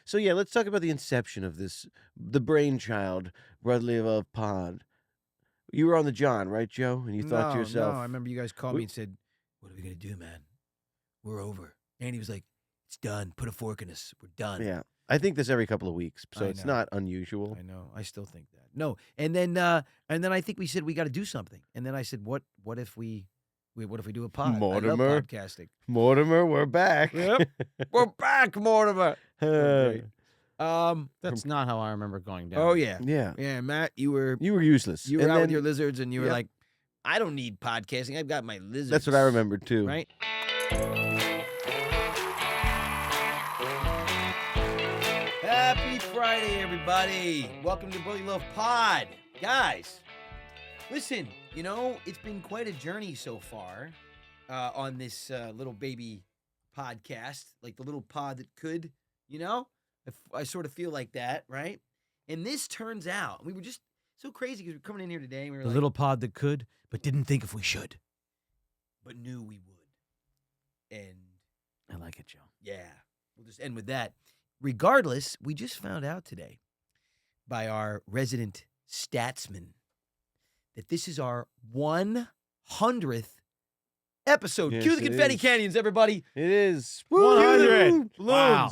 So yeah, let's talk about the inception of the brainchild, Brudley of Pod. You were on the John, right, Joe? And you thought to yourself, No, I remember you guys called me and said, "What are we gonna do, man? We're over." And he was like, "It's done. Put a fork in us. We're done." yeah. I think this every couple of weeks, so I it's know. not unusual. I know. I still think that. No, and then I think we said we got to do something. And then I said, "What if we do a pod?" Mortimer. I love podcasting. Mortimer, we're back. Yep. We're back, Mortimer. Uh, That's not how I remember going down. Oh yeah, yeah. yeah, Matt, you were useless. you were And out then- with your lizards, and you were Yep. like, "I don't need podcasting. I've got my lizards." That's what I remembered too. Right. Happy Friday, everybody. Welcome to Brotherly Love Pod. Guys, listen, it's been quite a journey so far on this little baby podcast, like the little pod that could, I sort of feel like that, right? And this turns out, we were just so crazy because we're coming in here today and we were The like, little pod that could, but didn't think if we should. but knew we would. And I like it, Joe. yeah, we'll just end with that. Regardless, we just found out today by our resident statsman that this is our 100th episode. Yes, Cue the it confetti is. canyons, everybody. It is 100. Balloons. Wow.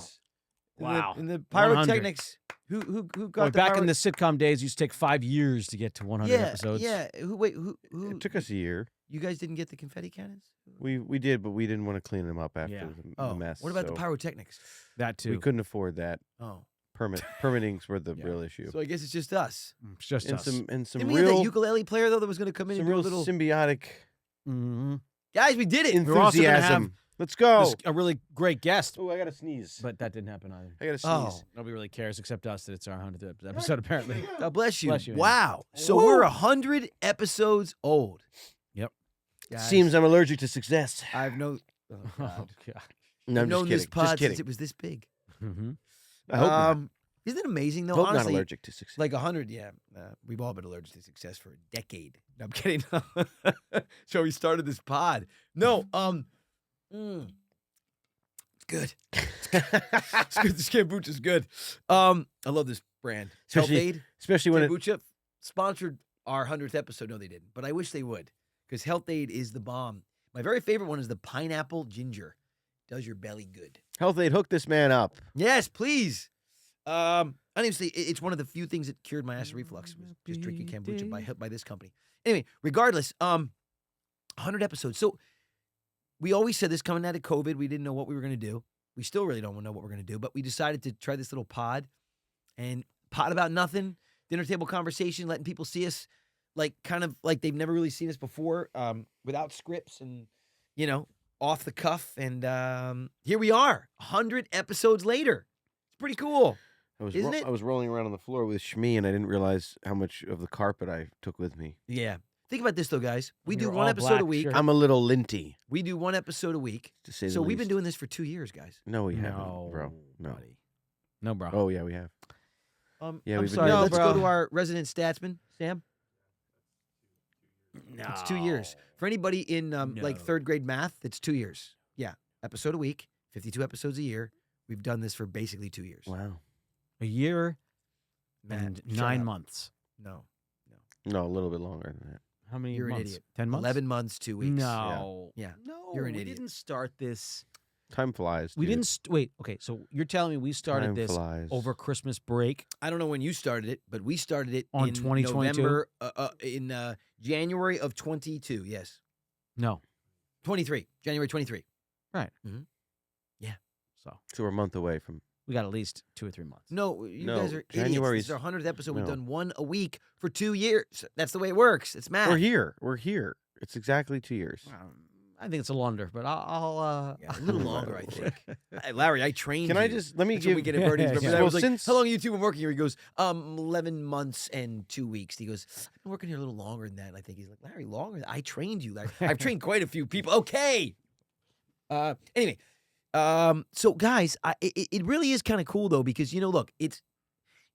Wow. And the pyrotechnics. Who got Boy, the back in the sitcom days, it used to take 5 years to get to 100 yeah, episodes. Yeah. Who? It took us a year. You guys didn't get the confetti cannons? We did, but we didn't want to clean them up after Yeah. the mess. What about the so pyrotechnics? That too. We couldn't afford that. Oh, Permitting's were the Yeah. real issue. so I guess it's just us. It's just and us. some Didn't we have that real ukulele player though that was going to come in some and do a real little? symbiotic Mhm. Guys, we did it. We're also gonna enthusiasm. have Let's go. This- a really great guest, Oh, I gotta sneeze. but that didn't happen either. I gotta Oh. sneeze. Nobody really cares except us that it's our 100th episode, apparently. God bless you. Bless you, man. Wow. So Woo. we're 100 episodes old. Yep. Guys, Seems I'm allergic to success. I've known. Oh, Oh, God. God. No, I've I'm known just this kidding. pod Just since kidding. it was this big. Mm-hmm. I hope not. Isn't it amazing though? Hope Honestly, not allergic to success. like 100. Yeah, we've all been allergic to success for a decade. No, I'm kidding. So we started this pod. No, it's good. It's good. This kombucha is good. I love this brand. Especially- Health Aid. Especially when it, Kombucha sponsored our 100th episode. No, they didn't, but I wish they would because Health Aid is the bomb. My very favorite one is the pineapple ginger. Does your belly good. Health Aid hooked this man up. Yes, please. Honestly, it's one of the few things that cured my acid reflux was just drinking kombucha by this company. Anyway, regardless, 100 episodes. So we always said this coming out of COVID. We didn't know what we were going to do. We still really don't know what we're going to do, but we decided to try this little pod and pod about nothing, dinner table conversation, letting people see us kind of like they've never really seen us before, without scripts and, off the cuff. And here we are, 100 episodes later. It's pretty cool. Isn't it? I was rolling around on the floor with Shmi, and I didn't realize how much of the carpet I took with me. Yeah. Think about this, though, guys. We do You're one all episode black, a week. sure. I'm a little linty, We do one episode a week. to say So the we've been least. doing this for 2 years, guys. No, we haven't, No, bro. No. buddy. No, bro. Oh yeah, we have. Yeah, Yeah, I'm we've been sorry. doing Let's this. go No, to our resident statsman, Sam. No. It's 2 years. For anybody in No. third grade math, it's 2 years. Yeah. Episode a week, 52 episodes a year. We've done this for basically 2 years. Wow. A year Matt, and shut 9 up. months. No. No, a little bit longer than that. How many You're an months? idiot. 10 months? 11 months, 2 weeks. No. Yeah. No. You're an we idiot. didn't start this. Time flies. We dude. didn't. Wait. Okay. So you're telling me we started Time this flies. over Christmas break? I don't know when you started it, but we started it On in 2022? November, in January of 22. Yes. No. 23. January 23. Right. Mhm. So So we're a month away from. we got at least 2 or 3 months. No, you No, guys are idiots. January's- This is our 100th episode. We've no. done one a week for 2 years. That's the way it works. It's math. We're here. We're here. It's exactly 2 years. I think it's a little under, but I'll Yeah, a little longer, I think. Hey, Larry, I trained Can you. I just let me That's give? what we get at Birdie's. Yeah, Remember yeah. that? I Well, was like, since how long have you two been working here? He goes, 11 months and 2 weeks. He goes, I've been working here a little longer than that. And I think he's like, Larry, longer? I trained you, Larry. I've trained quite a few people. Okay. Anyway, so guys, it really is kind of cool though, because look, it's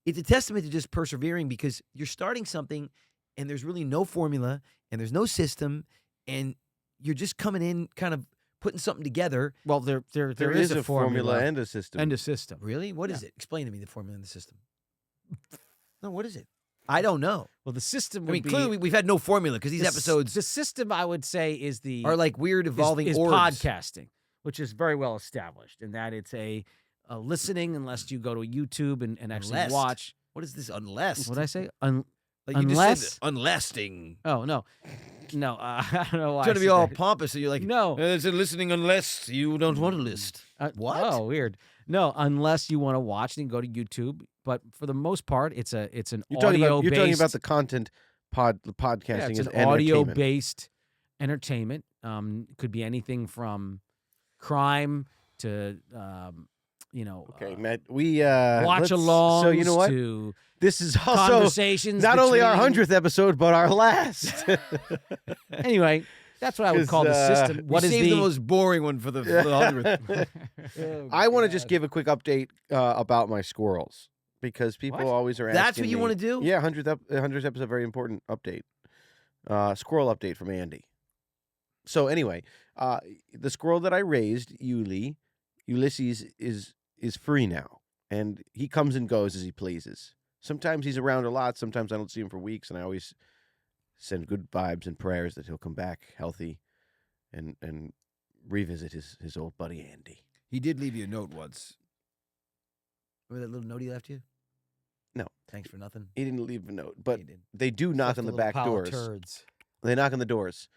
a testament to just persevering because you're starting something and there's really no formula and there's no system and you're just coming in kind of putting something together. Well, there There is a formula and a system. and a system. Really? What is it? Explain to me the formula and the system. No, what is it? I don't know. Well, the system I would mean, be clearly we've had no formula because these episodes The system, I would say, is the are like weird evolving is orbs. podcasting, which is very well established in that it's a listening unless you go to YouTube and actually Unless. watch. What is this? Unless. What did I say? Like you unless? just said unlesting. Oh no, no. I don't know why. Trying to I be said all that. pompous, so you're like, No. It's a listening unless you don't want to list. What? Oh, weird. No, unless you want to watch, then go to YouTube. But for the most part, it's an You're talking audio. about the content the podcasting Yeah, it's is an entertainment. audio-based entertainment. Could be anything from crime to Okay, Matt, we watch let's- alongs. So you know what? To This is also conversations. not only our between- 100th episode, but our last. Anyway, that's what I would 'Cause, call the system. What is the most boring one for the 100th? I want to just give a quick update about my squirrels because people What? always are asking That's what you me- want to do? Yeah, 100th episode, very important update. Squirrel update from Andy. So anyway, the squirrel that I raised, Ulysses, is free now, and he comes and goes as he pleases. Sometimes he's around a lot. Sometimes I don't see him for weeks, and I always send good vibes and prayers that he'll come back healthy and revisit his old buddy Andy. He did leave you a note once. Remember that little note he left you? No. Thanks for nothing. He didn't leave a note, but He did. they do knock Left on a the little back pile of doors. turds. They knock on the doors.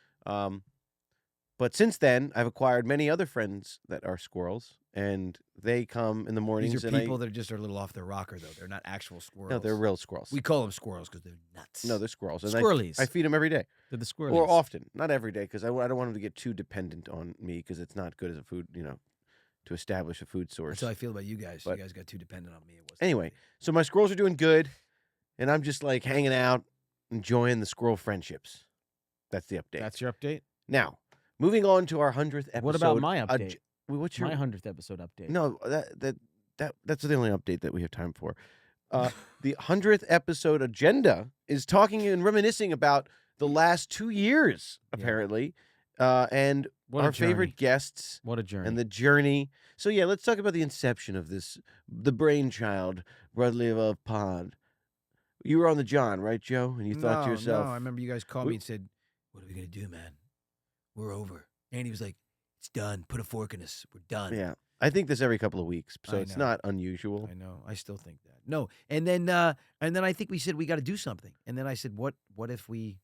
But since then, I've acquired many other friends that are squirrels, and they come in the mornings. These are and people that are just a little off their rocker, though. They're not actual squirrels. No, they're real squirrels. We call them squirrels because they're nuts. No, they're squirrels. And Squirrelies. I feed them every day, They're the squirrelies. or often, not every day, because I don't want them to get too dependent on me, because it's not good as a food, to establish a food source. That's how I feel about you guys. But- You guys got too dependent on me. It wasn't Anyway, healthy. so my squirrels are doing good, and I'm just like hanging out, enjoying the squirrel friendships. That's the update. That's your update. Now, moving on to our 100th episode. What about my a update? j- what's your My 100th episode update. No, that's the only update that we have time for. The 100th episode agenda is talking and reminiscing about the last 2 years, Yeah. apparently, and What a our favorite journey. guests What a journey. and the journey. So yeah, let's talk about the inception of this, the brainchild, Brudley of Pod. You were on the John, right, Joe? And you thought to yourself, No, I remember you guys called We- me and said, "What are we gonna do, man? We're over." And he was like, "It's done. Put a fork in us. We're done." yeah. I think this every couple of weeks, so I it's know. not unusual. I know. I still think that. No, and then I think we said we got to do something. And then I said, "What if we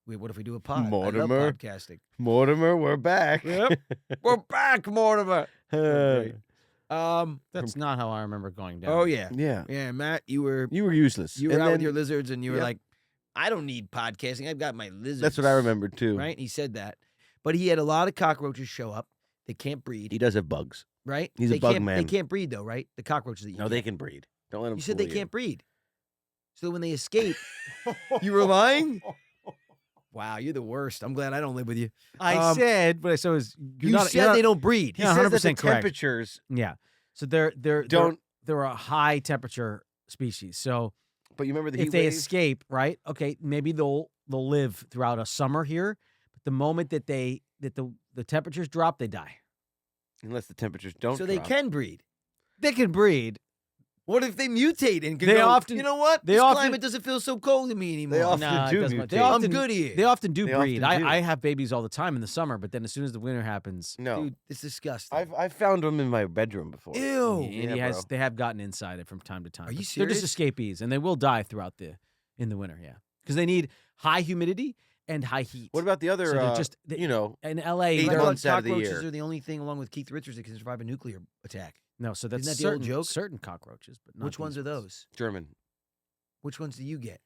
do a pod?" I love Mortimer. podcasting. Mortimer, we're back. Yep. We're back, Mortimer. Uh, That's not how I remember going down. Oh yeah, yeah. yeah, Matt, you were You were useless. out And with then- your lizards, and you were Yep. like, "I don't need podcasting. I've got my lizards." That's what I remembered too. Right? He said that, but he had a lot of cockroaches show up. They can't breed, He does have bugs. right? he's a they bug can't, man. They can't breed though, right? The cockroaches that you No, get. they can breed. Don't let them. You said fool they can't breed. So when they escape, you were lying? Wow, you're the worst. I'm glad I don't live with you. I said, but so is You said they don't breed. He Yeah, says that the 100% correct. temperatures Yeah. So they're don't. they're a high temperature species. So But you remember the heat if they wave? escape, right? Okay, maybe they'll live throughout a summer here, but the moment that the temperatures drop, they die. Unless the temperatures don't. So they drop. can breed. They can breed. What if they mutate and can They go, often- you know what? they This often- climate doesn't feel so cold to me anymore. They often Nah, it do doesn't- mutate. they I'm often- good here. They often do They breed. often do. I have babies all the time in the summer, but then as soon as the winter happens, No, Dude, it's disgusting. I've found them in my bedroom before. Ew. Yeah, yeah, bro. they have gotten inside it from time to time. Are you but they're just serious? escapees, and they will die throughout in the winter. Yeah, because they need high humidity and high heat. What about the other? So they're just you know, in LA? 8 they're- months out of the cockroaches year. are the only thing, along with Keith Richards, that can survive a nuclear attack. No, so that's Isn't that the old certain, joke? certain cockroaches, but not Which ones these are those? German. Which ones do you get?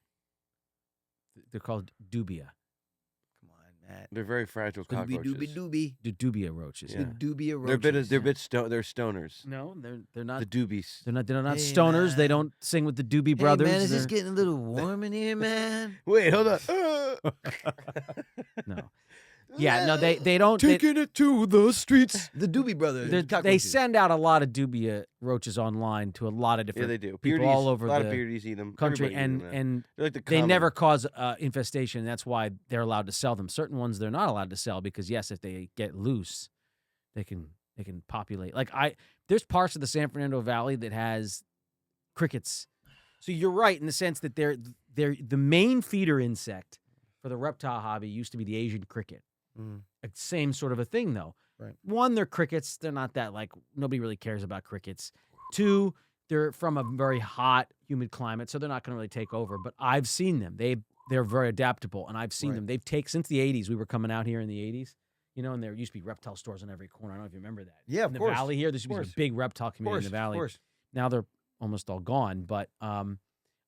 They're called dubia. Come on, Matt. They're very fragile Doobie cockroaches. doobie doobie. The dubia roaches. Yeah. The doobia roaches. They're they're stoners. No, they're not. The doobies. They're not Hey, stoners. They man. don't sing with the Doobie Hey, Brothers. man, is this They're- getting a little warm in here, man? Wait, hold on. no. Yeah, no, they don't. They, it to the streets. The Doobie Brothers. they cockroaches. send out a lot of dubia roaches online to a lot of Yeah, different they do. people Beardies, all over a lot the of beardies eat them. country, Everybody eats them now. and They're like the they common. never cause infestation. That's why they're allowed to sell them. Certain ones they're not allowed to sell because yes, if they get loose, they can populate. Like there's parts of the San Fernando Valley that has crickets. So you're right in the sense that they're the main feeder insect for the reptile hobby used to be the Asian cricket. Same sort of a thing though. Right. One, they're crickets. They're not that nobody really cares about crickets. Two, they're from a very hot, humid climate, so they're not going to really take over. But I've seen them. They're very adaptable, and I've seen them. They've taken since the '80s. We were coming out here in the '80s, and there used to be reptile stores on every corner. I don't know if you remember that. Yeah, of in the course. valley here, there used to be a big reptile community in the valley. Of course. Now they're almost all gone. But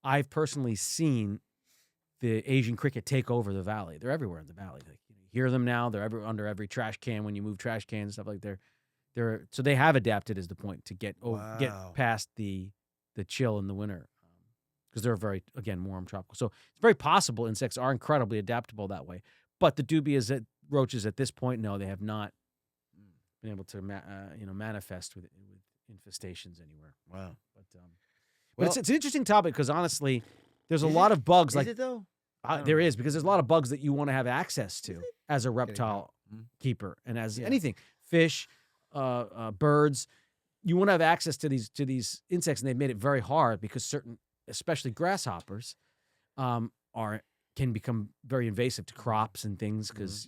I've personally seen the Asian cricket take over the valley. They're everywhere in the valley. Like, you hear them now. They're under every trash can when you move trash cans and stuff like that. So they have adapted, is the point, to get past the chill in the winter, because they're very, again, warm tropical. So it's very possible insects are incredibly adaptable that way. But the dubious roaches at this point, no, they have not been able to manifest with infestations anywhere. Wow. But it's an interesting topic because honestly, there's a lot of bugs. Is it though? There is, because there's a lot of bugs that you want to have access to as a reptile keeper and as anything, fish, birds. You want to have access to these insects, and they've made it very hard because certain, especially grasshoppers, can become very invasive to crops and things because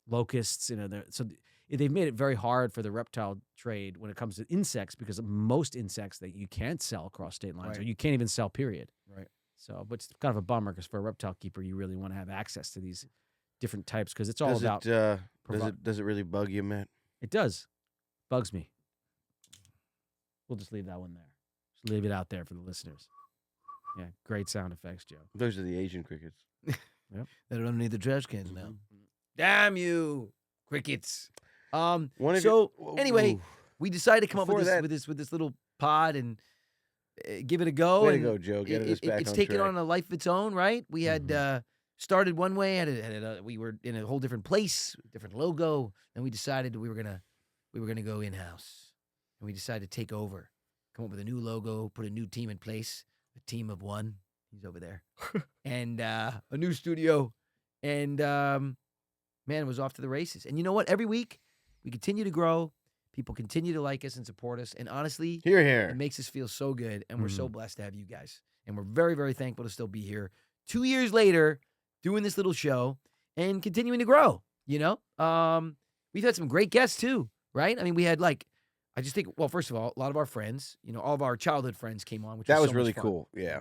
locusts. So they've made it very hard for the reptile trade when it comes to insects, because most insects that you can't sell across state lines, or you can't even sell. Period. Right. So, but it's kind of a bummer because for a reptile keeper, you really want to have access to these different types because it's all about. Does it really bug you, Matt? It does. Bugs me. We'll just leave that one there. Just leave it out there for the listeners. Yeah, great sound effects, Joe. Those are the Asian crickets. Yep. That are underneath the trash cans now. Damn you, crickets. Anyway, we decided to come up with this little pod and give it a go. Way to go, Joe. Getting us back it's on taken track. on a life of its own, right? We had started one way, we were in a whole different place, different logo, and we decided we were gonna go in house. And we decided to take over, come up with a new logo, put a new team in place, a team of one. He's over there. And a new studio. And, man, it was off to the races. And you know what? Every week, we continue to grow. People continue to like us and support us. And honestly, Here. it makes us feel so good. And we're so blessed to have you guys. And we're very, very thankful to still be here 2 years later doing this little show and continuing to grow, We've had some great guests, too, right? I mean, we had, I just think, well, first of all, a lot of our friends, all of our childhood friends came on, which That was so really much fun. cool. Yeah.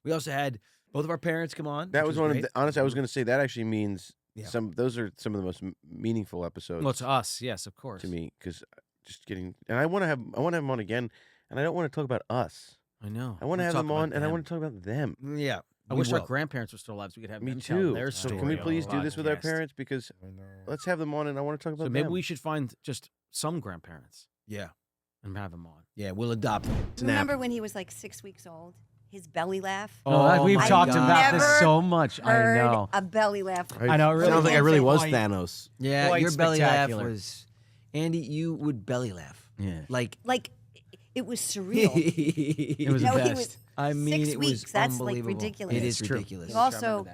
We also had both of our parents come on. That which was one great. of the, honestly, I was going to say that actually means Yeah. those are some of the most meaningful episodes Well, to us, yes, of course. to me, because just getting, and I want to have them on again, and I don't want to talk about us. I know. I want to have talk them about on, and I them. want to talk about them. Yeah. I we wish our will. grandparents were still alive so we could have Me them tell too. their So story. can we on please the do this with our podcast. parents? Because let's have them on, and I want to talk about So maybe them. we should find just some grandparents Yeah. and have them on. Yeah, we'll adopt them. Remember when he was like 6 weeks old? His belly laugh? We've my talked God. about this Never so much. I Heard know. a belly laugh. I know. It really Sounds like I can't really say was quite- Thanos. Yeah, Quite your belly laugh spectacular. was, Andy, you would belly laugh. Yeah. Like, It was surreal. It was No, the he best. was I mean, 6 it weeks. was That's like unbelievable. ridiculous. It is It's true. ridiculous. You also,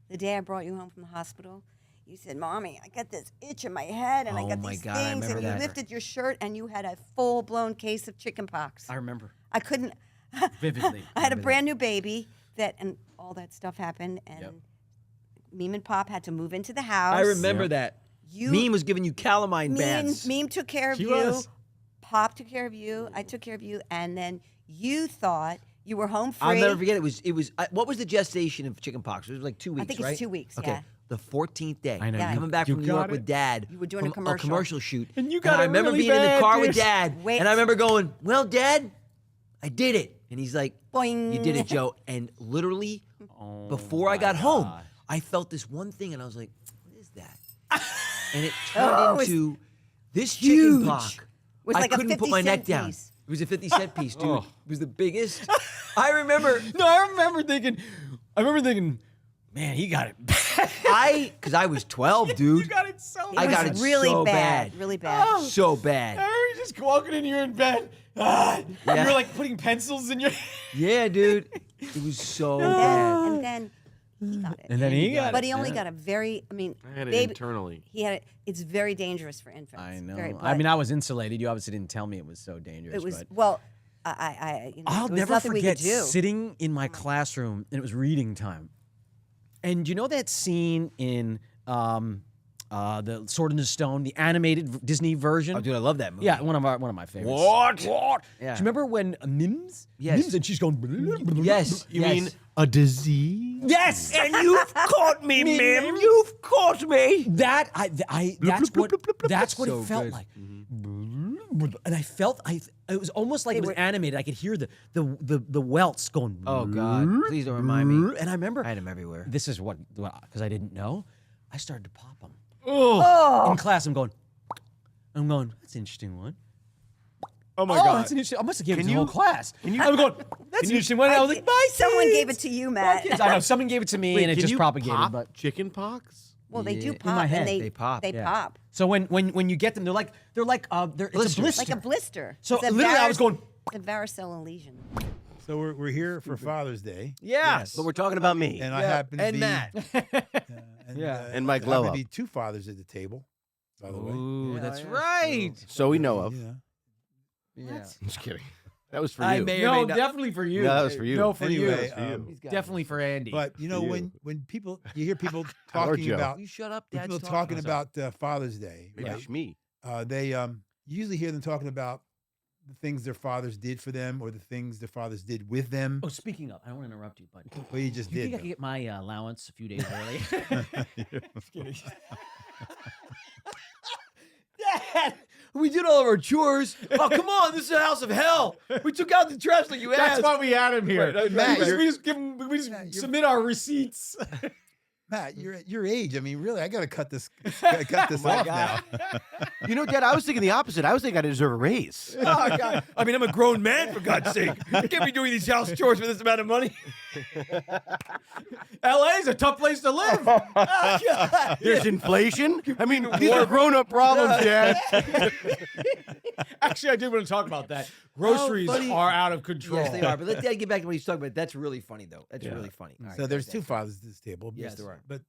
the day I brought you home from the hospital, you said, "Mommy, I got this itch in my head, and I Oh got my these God, I things." remember And you that. lifted your shirt, and you had a full-blown case of chicken pox. I remember I couldn't. vividly. I had a brand new baby, and all that stuff happened, and Meme and Pop had to move into the house. I remember that. You, Meme was giving you calamine baths. Meme took care of She you. was. Pop took care of you. I took care of you, and then you thought you were home free. I'll never forget. It was. What was the gestation of chickenpox? It was like 2 weeks, I think it's right? 2 weeks. Okay. Yeah. The 14th day. I know. Yeah. Coming back You from New York got with it. Dad. You were doing a from commercial. shoot. And you got I it remember really being in the bad, car dude. with Dad. Wait. And I remember going, "Well, Dad, I did it." And he's like, Boing. "You did it, Joe." And literally, before I got home, I felt this one thing, and I was like, "What is that?" And it turned Oh, it was into this huge. chicken pox. It was I like a couldn't put 50 my neck cent down. piece. It was a 50-cent piece, dude. Oh. It was the biggest. I remember, No, I remember thinking, man, he got it bad. because I was 12, dude. got it so I It got was it really so bad. bad. Really bad. So bad. I remember you just walking in here in bed. Yeah. You're like putting pencils in your. Yeah, dude. It was so And bad. then he got it. And then he got it. But he only yeah. got a very, I mean, I had it baby, internally. he had it. It's very dangerous for infants. I Very, know. I mean, I was insulated. You obviously didn't tell me it was so dangerous. it was, but well, you know, I'll there was never nothing we could forget do. sitting in my classroom and it was reading time. And you know that scene in the Sword in the Stone, the animated Disney version? Oh, dude, I love that movie. Yeah, one of my favorites. What? Yeah. Do Yeah. you remember when Mims? Yes. Mims, and she's going. Yes. You mean a disease? Yes. And you've caught me, Mim. You've caught me. That's what So it felt good. like. And I felt it was almost like it was animated. I could hear the welts going. Oh, God. Please don't remind me. And I remember I had him everywhere. this is what because I didn't know. I started to pop them. Oh, In class, I'm going, that's an interesting one. Oh my Oh, god! that's an interesting. I must have given it Can to the whole you- class. can you- I'm going, that's an interesting one. I was like, my someone kids. gave it to you, Matt. I know someone gave it to me, Wait, and it can just you propagated. pop But chicken pox? Well, they Yeah. do In pop, my head, and they pop, They yeah. pop so when you get them, it's a blister. like a blister. So It's a literally, I was going. It's a varicella lesion. So we're here for Father's Day, Yes. But we're talking about me. and I happen to And be Matt. And my I glow happen to up. be two fathers at the table, by the way. Ooh, Yeah, that's yeah. right. So we know of. You know. Yeah. Just kidding. That was for I you. may or No, may not. definitely for you. No, that was for you. No, for Anyway, you. He's got Definitely for Andy. But you know For you. when people you hear people Or talking Joe. about You shut up, when Dad's people talking Sorry. about Father's Day, Maybe right? it's me. They you usually hear them talking about the things their fathers did for them or the things their fathers did with them. oh, speaking of, I don't want to interrupt you, but Well, you just do you think I did. could get my allowance a few days early? Dad, we did all of our chores. Oh, come on. This is a house of hell. We took out the trash like you asked. we had him here. Matt, we just give him. We just Matt, you're- submit our receipts. Matt, you're at your age. I mean, really, I got to cut this off now. You know, Dad, I was thinking the opposite. I was thinking I deserve a raise. Oh, God. I mean, I'm a grown man, for God's sake. I can't be doing these house chores for this amount of money. LA's a tough place to live. Oh, God. There's inflation. I mean, these are grown-up problems, Dad. Actually, I did want to talk about that. Groceries funny. are out of control. Yes, they are. But let Dad get back to what he's talking about. That's really funny, though. That's Yeah. really funny. All right, So go there's ahead, two Dad. fathers at this table. Yes, there are. But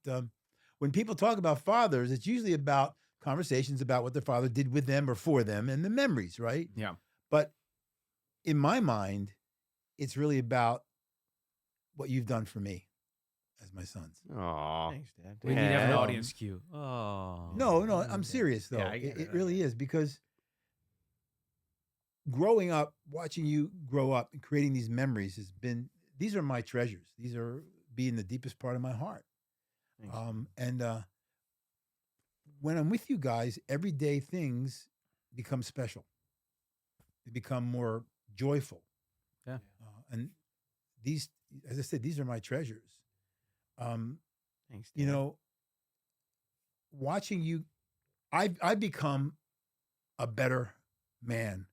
when people talk about fathers, it's usually about conversations about what their father did with them or for them and the memories, right? Yeah. But in my mind, it's really about what you've done for me as my sons. Aw. Thanks, Dad. We need to have an Yeah. audience cue. Oh. No, I'm serious though. Yeah, I get it it. really is because growing up, watching you grow up and creating these memories these are my treasures. These are being the deepest part of my heart. Thanks. When I'm with you guys, everyday things become special. They become more joyful. Yeah. And these, as I said, these are my treasures. Thanks. You Dad. know, watching you, I've become a better man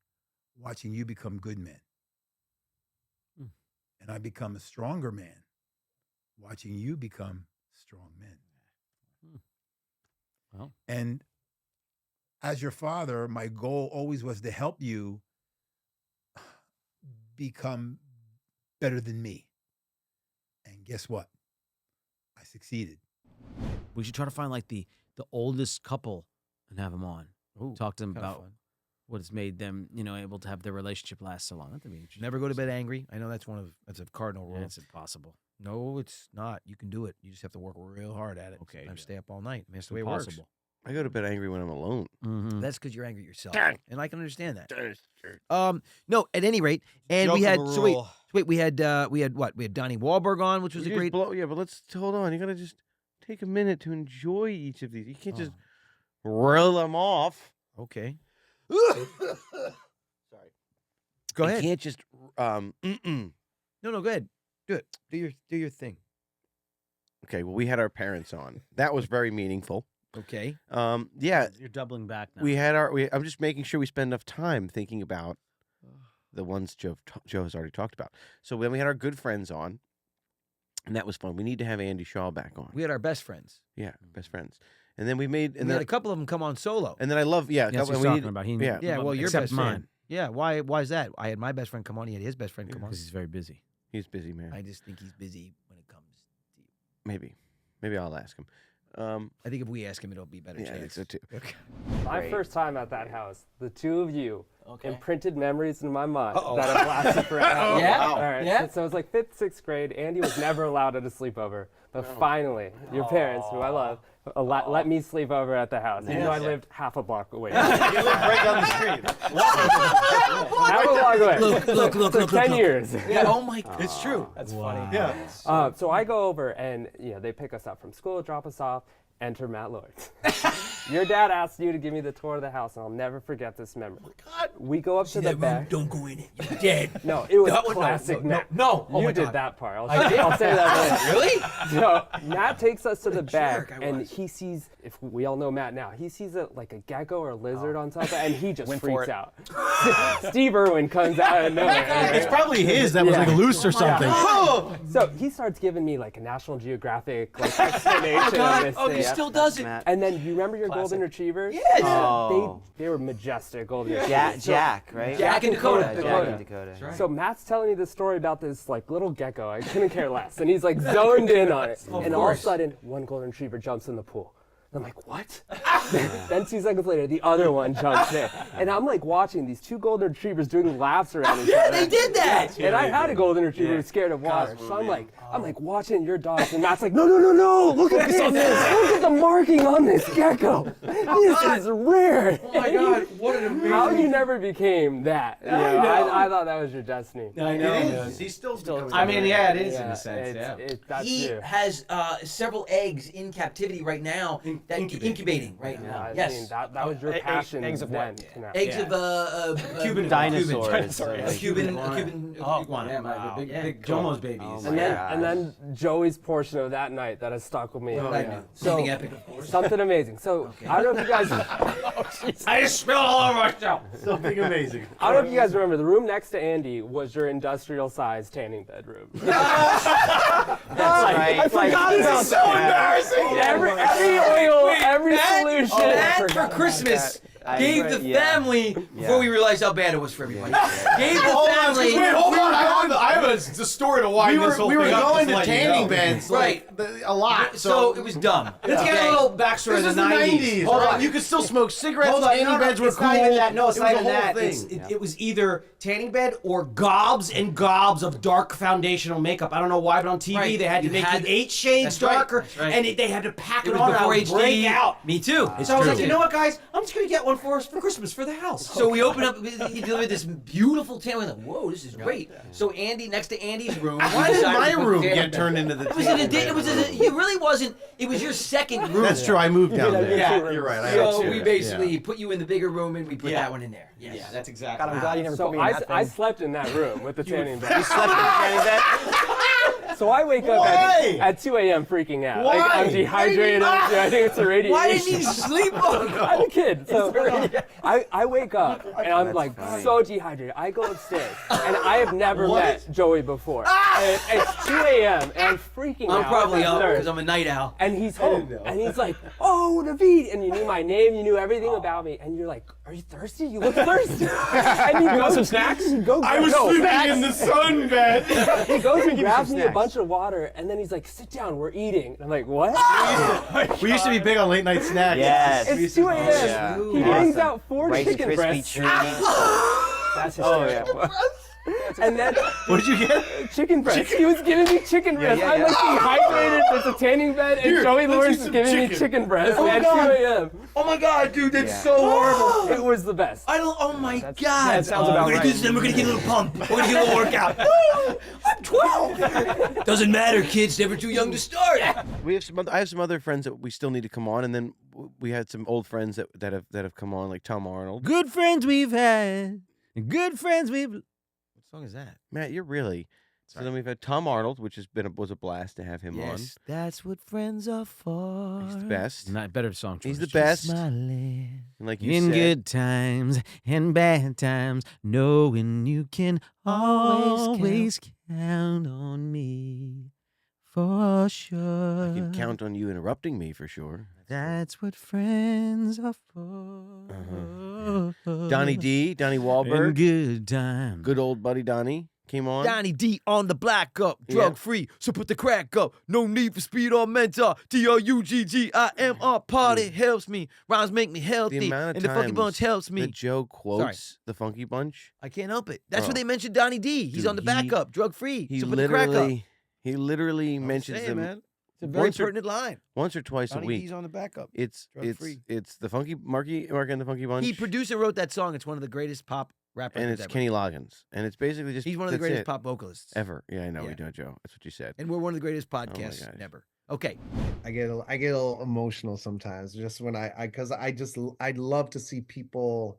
watching you become good men. Mm. And I become a stronger man watching you become strong men. Well. And as your father, my goal always was to help you become better than me. And guess what? I succeeded. We should try to find like the oldest couple and have them on. Ooh, Talk to them kinda about fun. what has made them, able to have their relationship last so long. That'd be interesting. Never go to bed angry. I know that's a cardinal rule. Yeah, it's impossible. No, it's not. You can do it. You just have to work real hard at it. Okay, Sometimes yeah. stay up all night. I mean, that's the way it works. Impossible. I go to bed angry when I'm alone. Mm-hmm. That's because you're angry at yourself, Dang. and I can understand that. Joke No. At any rate, and we of had a so wait, rule. we had what? We had Donnie Wahlberg on, which was a great. Yeah, but let's hold on. You gotta just take a minute to enjoy each of these. You can't just Oh, reel them off. okay. Sorry. Go You ahead. can't just No, go ahead. Do it. Do your thing. Okay, well, we had our parents on. That was very meaningful. Okay. Yeah, You're doubling back now. we had I'm just making sure we spend enough time thinking about the ones Joe has already talked about. So then we had our good friends on, and that was fun. We need to have Andy Shaw back on. We had our best friends. Yeah, best friends. And then we made, And we had a couple of them come on solo. and then I love, yeah, That's what and he's we talking about. He, yeah. Yeah, well, your except best mine. friend. Yeah, why is that? I had my best friend come on. He had his best friend come on. Because he's very busy. He's busy, man. I just think he's busy when it comes to you. Maybe I'll ask him. I think if we ask him, it'll be better. Yeah, I think so too. Okay. My Great. first time at that house, the two of you Okay. imprinted memories in my mind Uh-oh. that have lasted forever. Yeah? All right. Yeah? So it was like 5th, 6th grade. Andy was never allowed at a sleepover. But finally, your parents, who I love, let me sleep over at the house, even though I lived half a block away. You live right down the street. Half a block away. Look, For 10 years. Yeah, oh my God. It's true. That's funny. Yeah. So I go over and they pick us up from school, drop us off. Enter Matt Lord. Your dad asked you to give me the tour of the house, and I'll never forget this memory. God. We go up to the back. Don't go in it. You're dead. No, it was That one- no, classic. no, no. Oh you my did God. that part. I'll say that later. Really? So Matt takes us to the back, jerk I and was. he sees. If we all know Matt now, he sees like a gecko or a lizard on top of it, and he just Went for freaks it. out. Steve Irwin comes out of nowhere. It's probably his that was Yeah. like loose or something. So he starts giving me like a National Geographic like explanation of this Oh, thing. he still does it. Matt. And then you remember your golden retrievers? Yes. Oh. They were majestic golden retrievers. Jack, right? Jack and Dakota. Jack Dakota. and Dakota. So Matt's telling me this story about this like little gecko. I couldn't care less, and he's like zoned in on it. And all of a course. sudden, one golden retriever jumps in the pool. I'm like, what? Then 2 seconds later, the other one jumps in, and I'm like watching these 2 golden retrievers doing laps around each other. They did that. And I had a golden retriever who was scared of water, so I'm like watching your dogs, and Matt's like, no, look at this, look at the marking on this gecko. This is rare. Oh my God, what an amazing. How you never became that? You know, I thought that was your destiny. I know. He's still. I mean, yeah, it is in Yeah, a sense. that's He you. has several eggs in captivity right now, that incubating right Yeah, now. I Yes. mean, that was your Egg- passion eggs of then. what? you know. Eggs of Cuban dinosaurs. Cuban. Oh, big Jomo's babies. Oh, And my then, gosh. and then Joey's portion of that night that has stuck with me. Something epic, of course. Something amazing. So I don't know if you guys, I just spilled all over myself. Something amazing. I don't know if you guys remember. The room next to Andy was your industrial-sized tanning bedroom. Right. I forgot about So embarrassing. every oil, every Matt- solution. Matt for Christmas gave the family before we realized how bad it was for everybody. Gave the family. Wait, hold on. I have a story to wind this whole We were thing up. going just to let you tanning know. beds Right. a lot. So it was dumb. let's get a little backstory This of is the the 90s. 90s. Hold right? on. You could still smoke cigarettes. Hold on, Tanning beds were it's cool. not even that. No, it's It not was even a whole that. thing. It was either tanning bed or gobs and gobs of dark foundational makeup. I don't know why, but on TV Right. they had to You make had- it 8 shades That's right. darker, That's right. and they had to pack It it, was on. before I would HD. break out. Me too. So I was like, you know what, guys? I'm just gonna get one for us for Christmas for the house. So we open up, he delivered this beautiful tent. We're like, whoa, this is great. So Andy, next to Andy's room. Why did my room get turned into the It tanning was bed? it really wasn't, it was your second room. That's true. I moved down Yeah, there. yeah, You're right. I So had we to. basically put you in the bigger room and we put Yeah. that one in there. Yes. Yeah, that's exactly. God, I'm glad you never So put me in that I thing. slept in that room with the tanning bed. Slept in the tanning bed? So I wake up Why? at 2 a.m. freaking out. Why? Like, I'm dehydrated. I think it's the radiation. Why didn't he sleep? I'm a kid. So I wake up and I'm like so dehydrated. I go upstairs and I have never met Joey before. And it's 2 a.m. and I'm freaking out. I'm probably up upstairs. because I'm a night owl. And he's home. And he's like, oh, David. And you knew my name. You knew everything about me. And you're like, are you thirsty? You look thirsty. And you want some snacks? I was sleeping in the sunbed. He goes and grabs me a bunch of water. And then he's like, sit down. We're eating. And I'm like, what? We used to be big on late night snacks. Yes. It's 2 a.m. Yeah. He brings out 4 Rice chicken Krispie breasts. treats. That's hysterical. And then What did you get? chicken breast. He was giving me chicken breast. I'm like dehydrated. There's a tanning bed, and Joey Lawrence is giving me chicken breast at 2 a.m. Oh my God, dude, that's so horrible. It was the best. I don't, oh my God. that sounds about we're gonna right. do this, then we're gonna get a little pump. We're gonna get a little workout. Woo! I'm 12. Doesn't matter, kids, never too young to start. We have some. I have some other friends that we still need to come on, and then we had some old friends that have come on, like Tom Arnold. Good friends we've had. Good friends we've. What song is that? Matt, you're really. So then we've had Tom Arnold, which was a blast to have him on. That's what friends are for. He's the best. Not better song choice. He's the best. Smiling. And like you In said, good times and bad times, knowing you can always count on me for sure. I can count on you interrupting me for sure. That's what friends are for. Donnie D, Donnie In Wahlberg, good times. good old buddy Donnie. came on. Donnie D on the black up, drug free, so put the crack up. No need for speed or mentor. DOUGGIMR party helps me. Rhymes make me the healthy, amount of and the Funky times Bunch helps me. that Joe quotes the Funky Bunch. I can't help it. That's Bro. where they mentioned Donnie D. He's Dude, on the he- backup, drug free. He So put the crack up. literally mentions Saying, them man. It's a very once or- pertinent line. once or twice a Donnie week. D's on the backup. It's drug-free. the Funky Mark and the Funky Bunch. He produced and wrote that song. It's one of the greatest pop rap and records it's ever. Kenny Loggins, and it's basically just He's one of the that's greatest it. pop vocalists ever. Yeah, I know. Yeah. We know, Joe. That's what you said. and we're one of the greatest my podcasts gosh. ever. Okay, I get a little emotional sometimes just when because I'd love to see people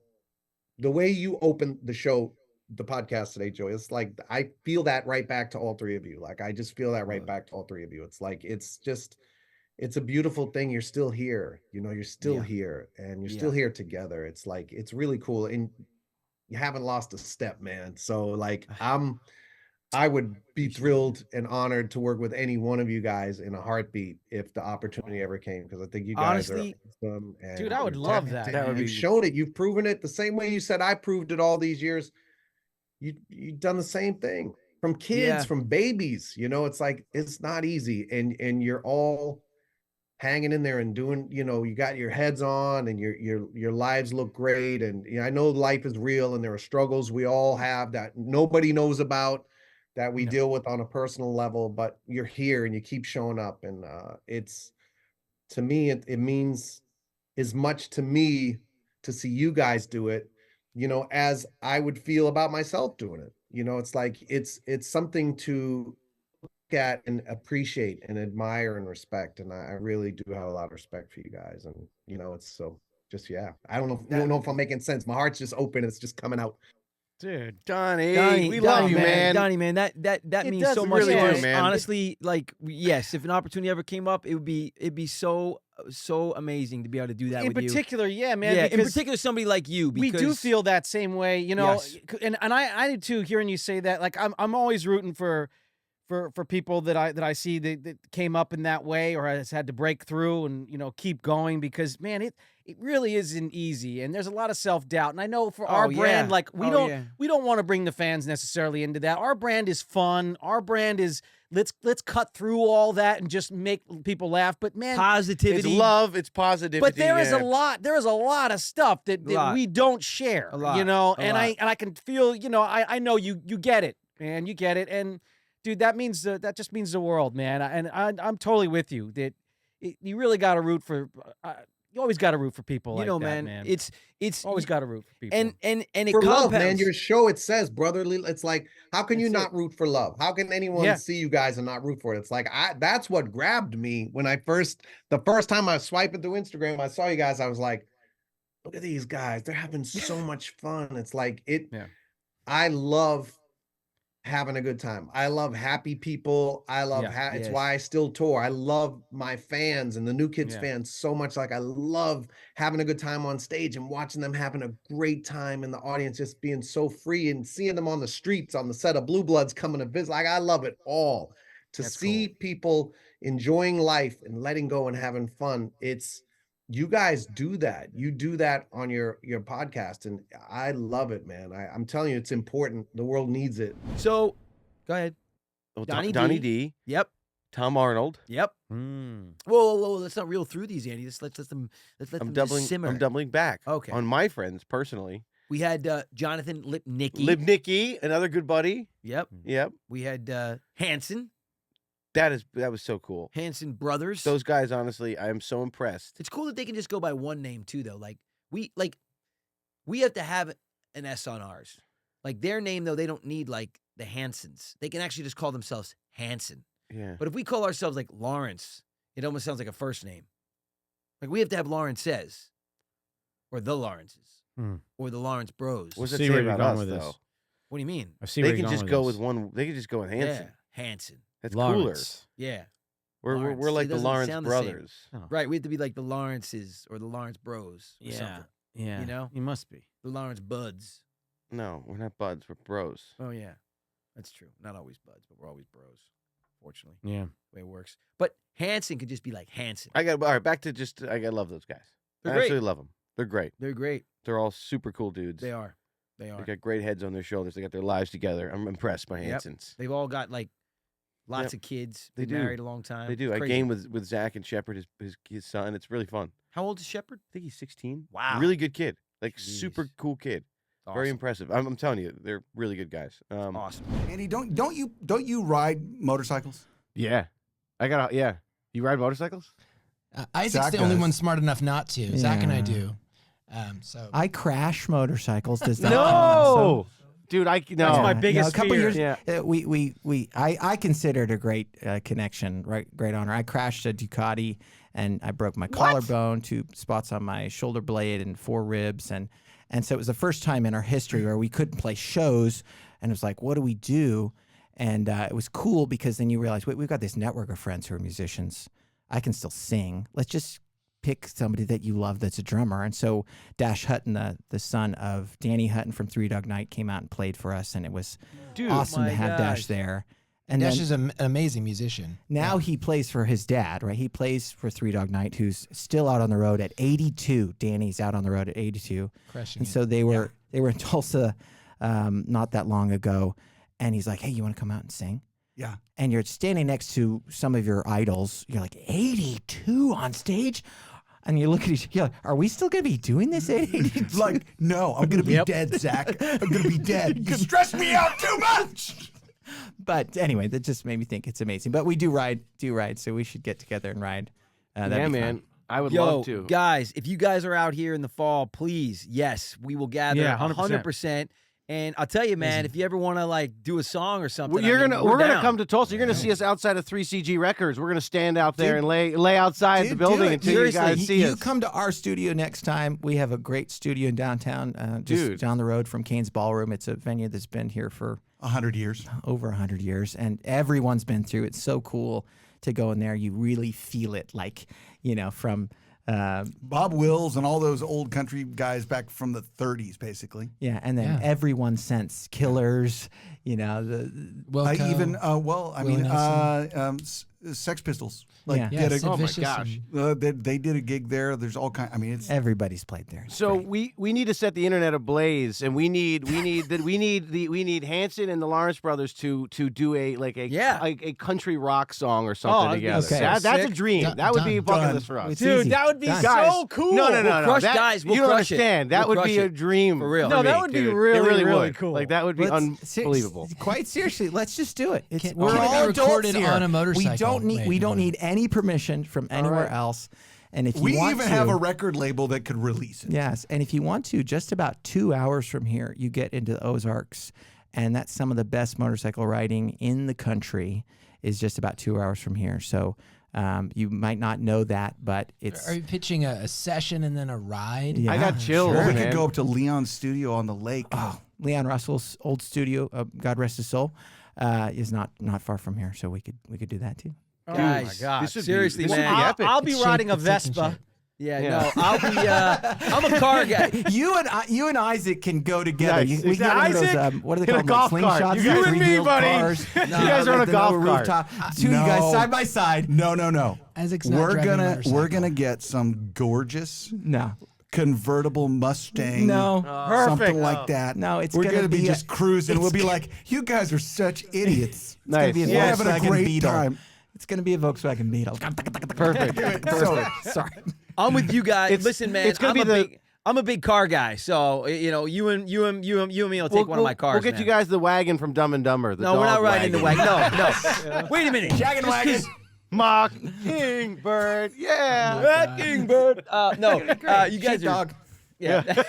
the way you open the show, the podcast today, Joey. It's like I feel that right back to all three of you. Like I just feel that right back to all three of you. It's like it's a beautiful thing. You're still here, you're still Yeah. here and you're Yeah. still here together. It's like it's really cool. And you haven't lost a step, man. So like I would be thrilled and honored to work with any one of you guys in a heartbeat if the opportunity ever came, because I think you guys Honestly, are awesome. And Dude, I would you're love talented. that. That would You've be- shown it. You've proven it the same way you said I proved it all these years. You've done the same thing from kids, Yeah. from babies. It's like it's not easy, and you're all hanging in there and doing. You got your heads on, and your lives look great. And I know life is real, and there are struggles we all have that nobody knows about, that we deal with on a personal level. But you're here, and you keep showing up, and it's to me it means as much to me to see you guys do it, as I would feel about myself doing it. It's like it's something to look at and appreciate and admire and respect. And I really do have a lot of respect for you guys. And it's so just I don't know if I'm making sense. My heart's just open. It's just coming out. Dude. Donnie, we love you, man. Donnie, man, that It means does so much really to do, us. man. Honestly, like yes, if an opportunity ever came up, it'd be so amazing to be able to do that In with you. particular, yeah, man. Yeah, in because particular, somebody like you. we Because do feel that same way, Yes. and I do too. Hearing you say that, like I'm always rooting for people that I see that came up in that way or has had to break through and keep going, because man, it really isn't easy, and there's a lot of self-doubt. And I know for our brand, yeah. like we Oh, don't yeah. we don't want to bring the fans necessarily into that. Our brand is fun. Our brand is let's cut through all that and just make people laugh. But man, It's positivity. love. It's positivity. but there is yeah. there is a lot of stuff that Lot. we don't share, A lot. and A I can feel, I know you get it, man, you get it, and dude, that means that just means the world, man, and I'm totally with you that you really got to root for, you always got to root for people, like that, man, it's always got to root for people, and it For love, man. compounds. Your show, it says brotherly. It's like, how can you That's not root for love? How can anyone Yeah. see you guys and not root for it? It's like that's what grabbed me when the first time I was swiping through Instagram, I saw you guys. I was like, look at these guys. They're having so much fun. It's like Yeah. I love having a good time. I love happy people. I love Yeah. it's Yes. why I still tour. I love my fans and the New Kids Yeah. fans so much. Like I love having a good time on stage and watching them having a great time in the audience, just being so free and seeing them on the streets on the set of Blue Bloods coming to visit. Like I love it all. To That's see people enjoying life and letting go and having fun. You guys do that. You do that on your podcast, and I love it, man. I'm telling you, it's important. The world needs it. So, go ahead. Well, Donnie Donnie D. D, Yep. Tom Arnold. Yep. Mm. Whoa. Let's not reel through these, Andy. Let's let them I'm just simmer. I'm doubling back. Okay. On my friends personally. We had Jonathan Lipnicki. Lipnicki, another good buddy. Yep. Yep. We had Hanson That was so cool. brothers. Those guys, honestly, I am so impressed. It's cool that they can just go by one name too, though. Like we have to have an S on ours. Like their name, though, they don't need like the Hansons. They can actually just call themselves Hanson. Yeah. But if we call ourselves like Lawrence, it almost sounds like a first name. Like we have to have Lawrences, or the Lawrences, or the Lawrence Bros. What's that See say where you're about going us, with though? this. What do you mean? I see They where can you're just going go with with one. They can just go with Hanson. Yeah, Hanson. That's Lawrence. Yeah, cooler. We're Lawrence. like It the doesn't Lawrence sound the same. brothers. right. We have to be like the Lawrences or the Lawrence Bros. Or Yeah, something. yeah, You know? you must be. The Lawrence Buds. No, we're not buds. We're bros. Oh yeah, that's true. Not always buds, but we're always bros. Fortunately, Yeah, the way it works. But Hanson could just be like Hanson. All right. Back to I love those guys. They're I great. absolutely love them. They're great. They're great. They're all super cool dudes. They are. They are. They got great heads on their shoulders. They got their lives together. I'm impressed by Yep. Hansons. They've all got like lots of kids. They Been do. married a long time. They do. It's I crazy. game with Zach and Shepard, his son. It's really fun. How old is Shepard? I think he's 16. Wow. Really good kid. Like super Jeez. cool kid. Very Awesome. impressive. I'm telling you, they're really good guys. Awesome. Andy, don't you ride motorcycles? Yeah. Yeah. You ride motorcycles? Isaac's Zach the only does. one smart enough not to. Zach and I Yeah. do. So I crash motorcycles. Does that No, dude. No. That's my biggest a couple fear. years. I consider it a great connection, right? Great honor. I crashed a Ducati and I broke my collarbone, 2 spots on my shoulder blade, and 4 ribs, and so it was the first time in our history where we couldn't play shows, and it was like, what do we do? And it was cool because then you realize, wait, we've got this network of friends who are musicians. I can still sing. Let's just pick somebody that you love that's a drummer. And so Dash Hutton, the son of Danny Hutton from Three Dog Night, came out and played for us, and it was awesome to have Dash there. And Dash then, is an amazing musician. now he plays for his dad, right? He plays for Three Dog Night, who's still out on the road at 82. Danny's out on the road at 82. Crushing And it. so they were in Tulsa not that long ago, and he's like, hey, you want to come out and sing? Yeah. And you're standing next to some of your idols. You're like, 82 on stage? And you look at each other, are we still going to be doing this at 82? Like, no, I'm gonna be dead, Zach. I'm gonna be dead. You stress me out too much. But anyway, that just made me think it's amazing. But we do ride, so we should get together and ride. That'd Yeah, be man. fun. I would Yo, love to. guys, if you guys are out here in the fall, please, yes, we will gather Yeah, 100%. And I'll tell you, man, if you ever want to like do a song or something, We're we're gonna down. come to Tulsa. You're gonna see us outside of 3CG Records. We're gonna stand out there and lay outside the Dude, building do it. until you guys see you us. come to our studio next time. We have a great studio in downtown, just Dude. down the road from Kane's Ballroom. It's a venue that's been here for 100 years. over 100 years, and everyone's been through. It's so cool to go in there. You really feel it, like, from Bob Wills and all those old country guys back from the 30s, basically. yeah, and then everyone since Killers, Wilco, Even Willie Nelson. Sex Pistols. Yeah. Yeah, did a, Sid oh my Vicious gosh. and- they did a gig there. There's all kind. I mean, it's everybody's played there. It's So great. we need to set the internet ablaze, and we need Hanson and the Lawrence brothers to do a country rock song or something Oh, together. okay. That's a Sick. dream. Done, that would be a bucket done. list for us. It's Dude, easy. that would be Done. so cool. No, We'll crush that, guys, we'll you don't crush it. understand. That We'll would be crush a it. dream For real. No, for that me, would be dude. really, it really really would. cool. Like that would be unbelievable. Quite seriously, let's just do it. It's, Can- we're can it be all adults recorded here. on a motorcycle? We don't need Wait, hold on. any permission from anywhere right. else. And if you we want even to, have a record label that could release it. yes, and if you want to, just about 2 hours from here, you get into the Ozarks, and that's some of the best motorcycle riding in the country. Is just about 2 hours from here. So you might not know that, but it's Are you pitching a session and then a ride? Yeah, I got chills, Or we man. could go up to Leon's studio on the lake. oh, Leon Russell's old studio, God rest his soul, is not far from here. So we could do that too. Guys, This would be- seriously, this would man. be epic. I'll be It's riding a shaped- it's taken Vespa. shape. Yeah, Yeah. no, I'll be. I'm a car guy. You and Isaac can go together. Nice. We get into those, Isaac, what are they in a called? golf Like cart. slingshots, You and me, three-wheeled buddy. cars. You guys are on a the golf no cart. rooftop. Two of you guys No. side by side. No. Isaac's not We're driving a gonna motorcycle. get some gorgeous No, convertible Mustang. no, Something like that. No, it's we're gonna gonna be be just cruising. We'll be it's- like, you guys are such idiots. It's gonna be a Nice. We're having a Volkswagen great Beetle. time. It's gonna be a Volkswagen Beetle. Perfect. Sorry. I'm with you guys. It's- Listen, man. it's gonna be the- I'm a big car guy, so you and me will take one of my cars. We'll get man. you guys the wagon from Dumb and Dumber. The No, we're not dog riding the wagon. No. Wait a minute. Shaggin' wagon. Mockingbird. Yeah. Mockingbird. No. You guys are. Sheepdog. Yeah.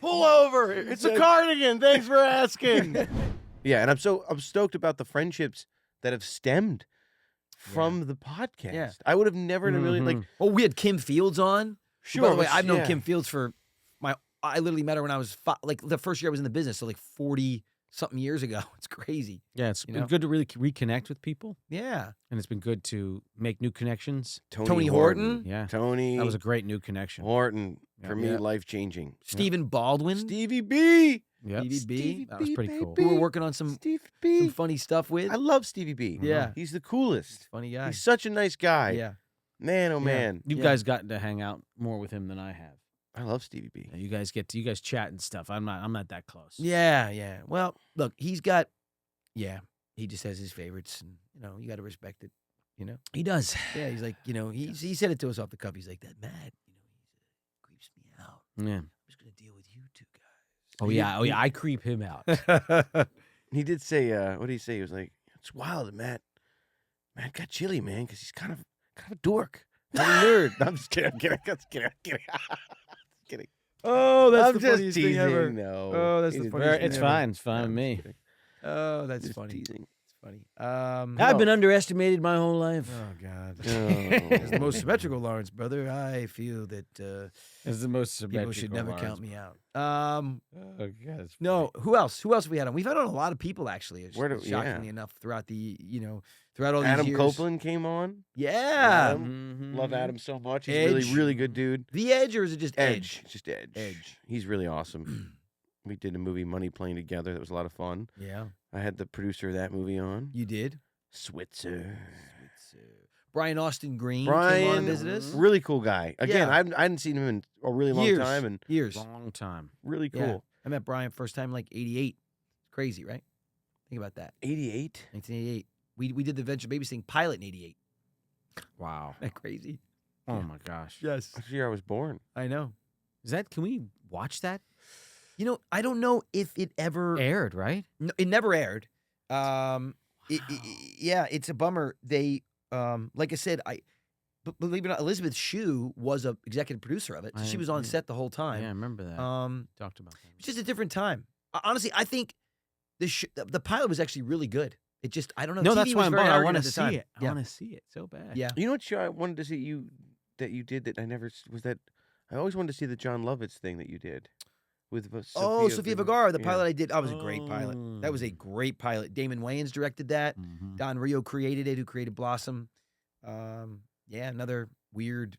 Pull over. It's a cardigan. Thanks for asking. Yeah, and I'm stoked about the friendships that have stemmed from the podcast. Yeah. I would have never really like. Oh, we had Kim Fields on. Sure, By the way, but- I've known yeah. Kim Fields for I literally met her when I was like the first year I was in the business, so like 40-something years ago. It's crazy. Yeah, it's You been know? good to really reconnect with people, Yeah. and it's been good to make new connections. Tony Horton. Yeah, Tony. that was a great new connection. Horton for me, Yeah. life changing. Stephen Baldwin. Stevie B. Yep. Stevie B. That was pretty cool. Who we're working on some Stevie B. funny stuff with. I love Stevie B. Yeah. He's the coolest. Funny guy. He's such a nice guy. Yeah. Man, oh Yeah. man. You Yeah. guys gotten to hang out more with him than I have. I love Stevie B. You guys chat and stuff. I'm not that close. Yeah, yeah. Well, look, he's got, he just has his favorites, and you got to respect it. He does. Yeah, he's like, he said it to us off the cuff. He's like, that Matt, creeps me out. Yeah. I'm just gonna deal with you two guys. Oh yeah. I creep him out. He did say, what did he say? He was like, it's wild that Matt got chilly, man, because he's kind of a dork. Kind of nerd. No, I'm just kidding. I'm kidding. Just kidding. Oh, that's I'm the just funniest teasing. thing ever. No. Oh, that's the He's funniest thing It's ever. fine. It's fine with me. Oh, that's Just funny. teasing. It's funny. I've been underestimated my whole life. Oh God. Oh. As the most symmetrical Lawrence brother, I feel that As the most people should never count me out. Oh God. No, who else? Who else have we had on? We've had on a lot of people actually. yeah. Shockingly enough, throughout the throughout all these Adam years. Copeland came on. Yeah. Adam. Love Adam so much. He's Edge. really, really good dude. The Edge, or is it just Edge? Just Edge. Edge. He's really awesome. We did a movie, Money Plane, together. That was a lot of fun. Yeah. I had the producer of that movie on. You did. Switzer. Brian Austin Green Brian, came on and visited us. really cool guy. Again, Yeah. I hadn't seen him in a really long Years. time, and Years. Long time. really cool. Yeah. I met Brian first time like '88. It's crazy, right? Think about that. 88. 1988. We did the Venture Babies thing pilot in '88. Wow. Isn't that crazy? Oh my gosh. Yes. That's the year I was born. I know. Can we watch that? I don't know if it ever Aired, right? No, it never aired. Yeah, it's a bummer. They, like I said, believe it or not, Elizabeth Shue was a executive producer of it. So she was on set the whole time. Yeah, I remember that. Talked about that. It's just a different time. Honestly, I think the pilot was actually really good. It just, I don't know. No, TV that's why was I'm very bummed. I arrogant want at to the see time. it. I Yeah. want to see it so bad. Yeah. You know what show I wanted to see that you did that I never was that I always wanted to see the John Lovitz thing that you did with Sofia Vergara, the yeah. pilot I did. That was a great pilot. That was a great pilot. Damon Wayans directed that. Mhm. Don Rio created it, who created Blossom. Yeah, another weird.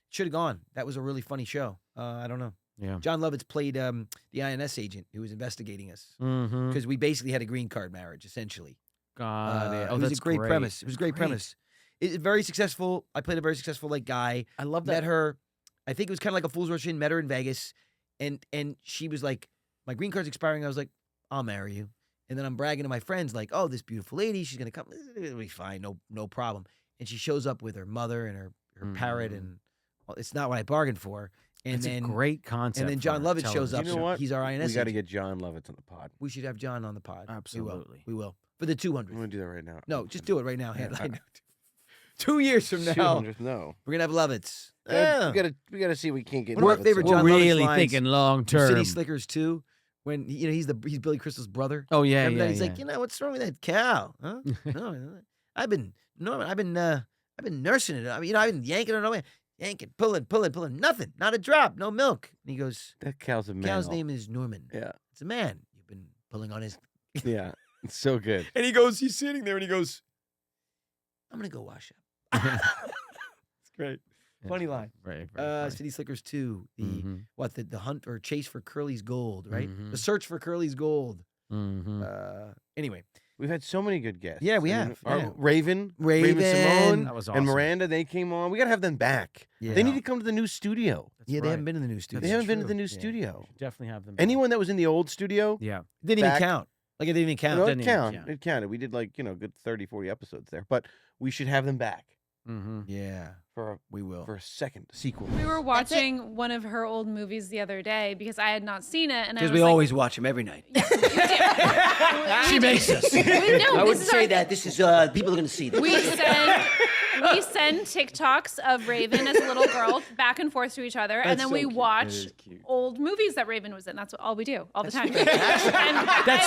Should have gone. That was a really funny show. I don't know. Yeah. John Lovitz played the INS agent who was investigating us Mm-hmm. because we basically had a green card marriage, essentially. God. It was a great premise. It was a great premise. It's very successful. I played a very successful guy. I love that. Met her. I think it was kind of like a fool's rush in. Met her in Vegas, and she was like, "My green card's expiring." I was like, "I'll marry you." And then I'm bragging to my friends like, "Oh, this beautiful lady, she's gonna come. It'll be fine, no problem." And she shows up with her mother and her parrot, and well, it's not what I bargained for. And That's then a great concept. And then John for Lovitz shows television. up. You know what? He's our INS. We got to agent. get John Lovitz on the pod. We should have John on the pod. Absolutely. We will. For the 200th. I'm gonna do that right now. No, just do it right now. Yeah, Headline. 2 years from now, 200th, no. we're gonna have Lovitz. We gotta see if we can't get. One of my Lovitz favorite on. John We're Lovitz really lines thinking long from City term. Slickers 2, when he's Billy Crystal's brother. Oh yeah, Remember yeah. that? He's yeah. like, what's wrong with that cow? Huh? No, I've been nursing it. I mean, I've been yanking it away, yanking, pulling, nothing, not a drop, no milk. And he goes, That cow's a man. cow's name is Norman. Yeah, It's a man. You've been pulling on his. yeah. It's so good. And he's sitting there and he goes, I'm gonna go wash up. It's great. Funny line. Very, very funny. City Slickers 2, Mhm. the hunt or chase for Curly's gold, right? Mhm. The search for Curly's gold. Mhm. Anyway, We've had so many good guests. Yeah, we I mean, have, our yeah. Raven Raven. Simone, That was and awesome. Miranda. They came on. We gotta have them back. Yeah. They need to come to the new studio. That's yeah, they right. haven't been in the new studio. They haven't been to True. the new Yeah. studio. Definitely have them. Anyone that was in the old studio, Yeah. Didn't even back- count. Like it didn't even count. no, Didn't it even counted. count. It counted. We did like good 30, 40 episodes there, but we should have them back Mm-hmm. Yeah, for we will. a second sequel. We were watching one of her old movies the other day because I had not seen it, and I was Because we like, always watch them every night. she makes us. I wouldn't say that. This is people are going to see this. We send TikToks of Raven as a little girl back and forth to each other, and That's then so we cute. watch old movies that Raven was in. That's all we do all the time. That's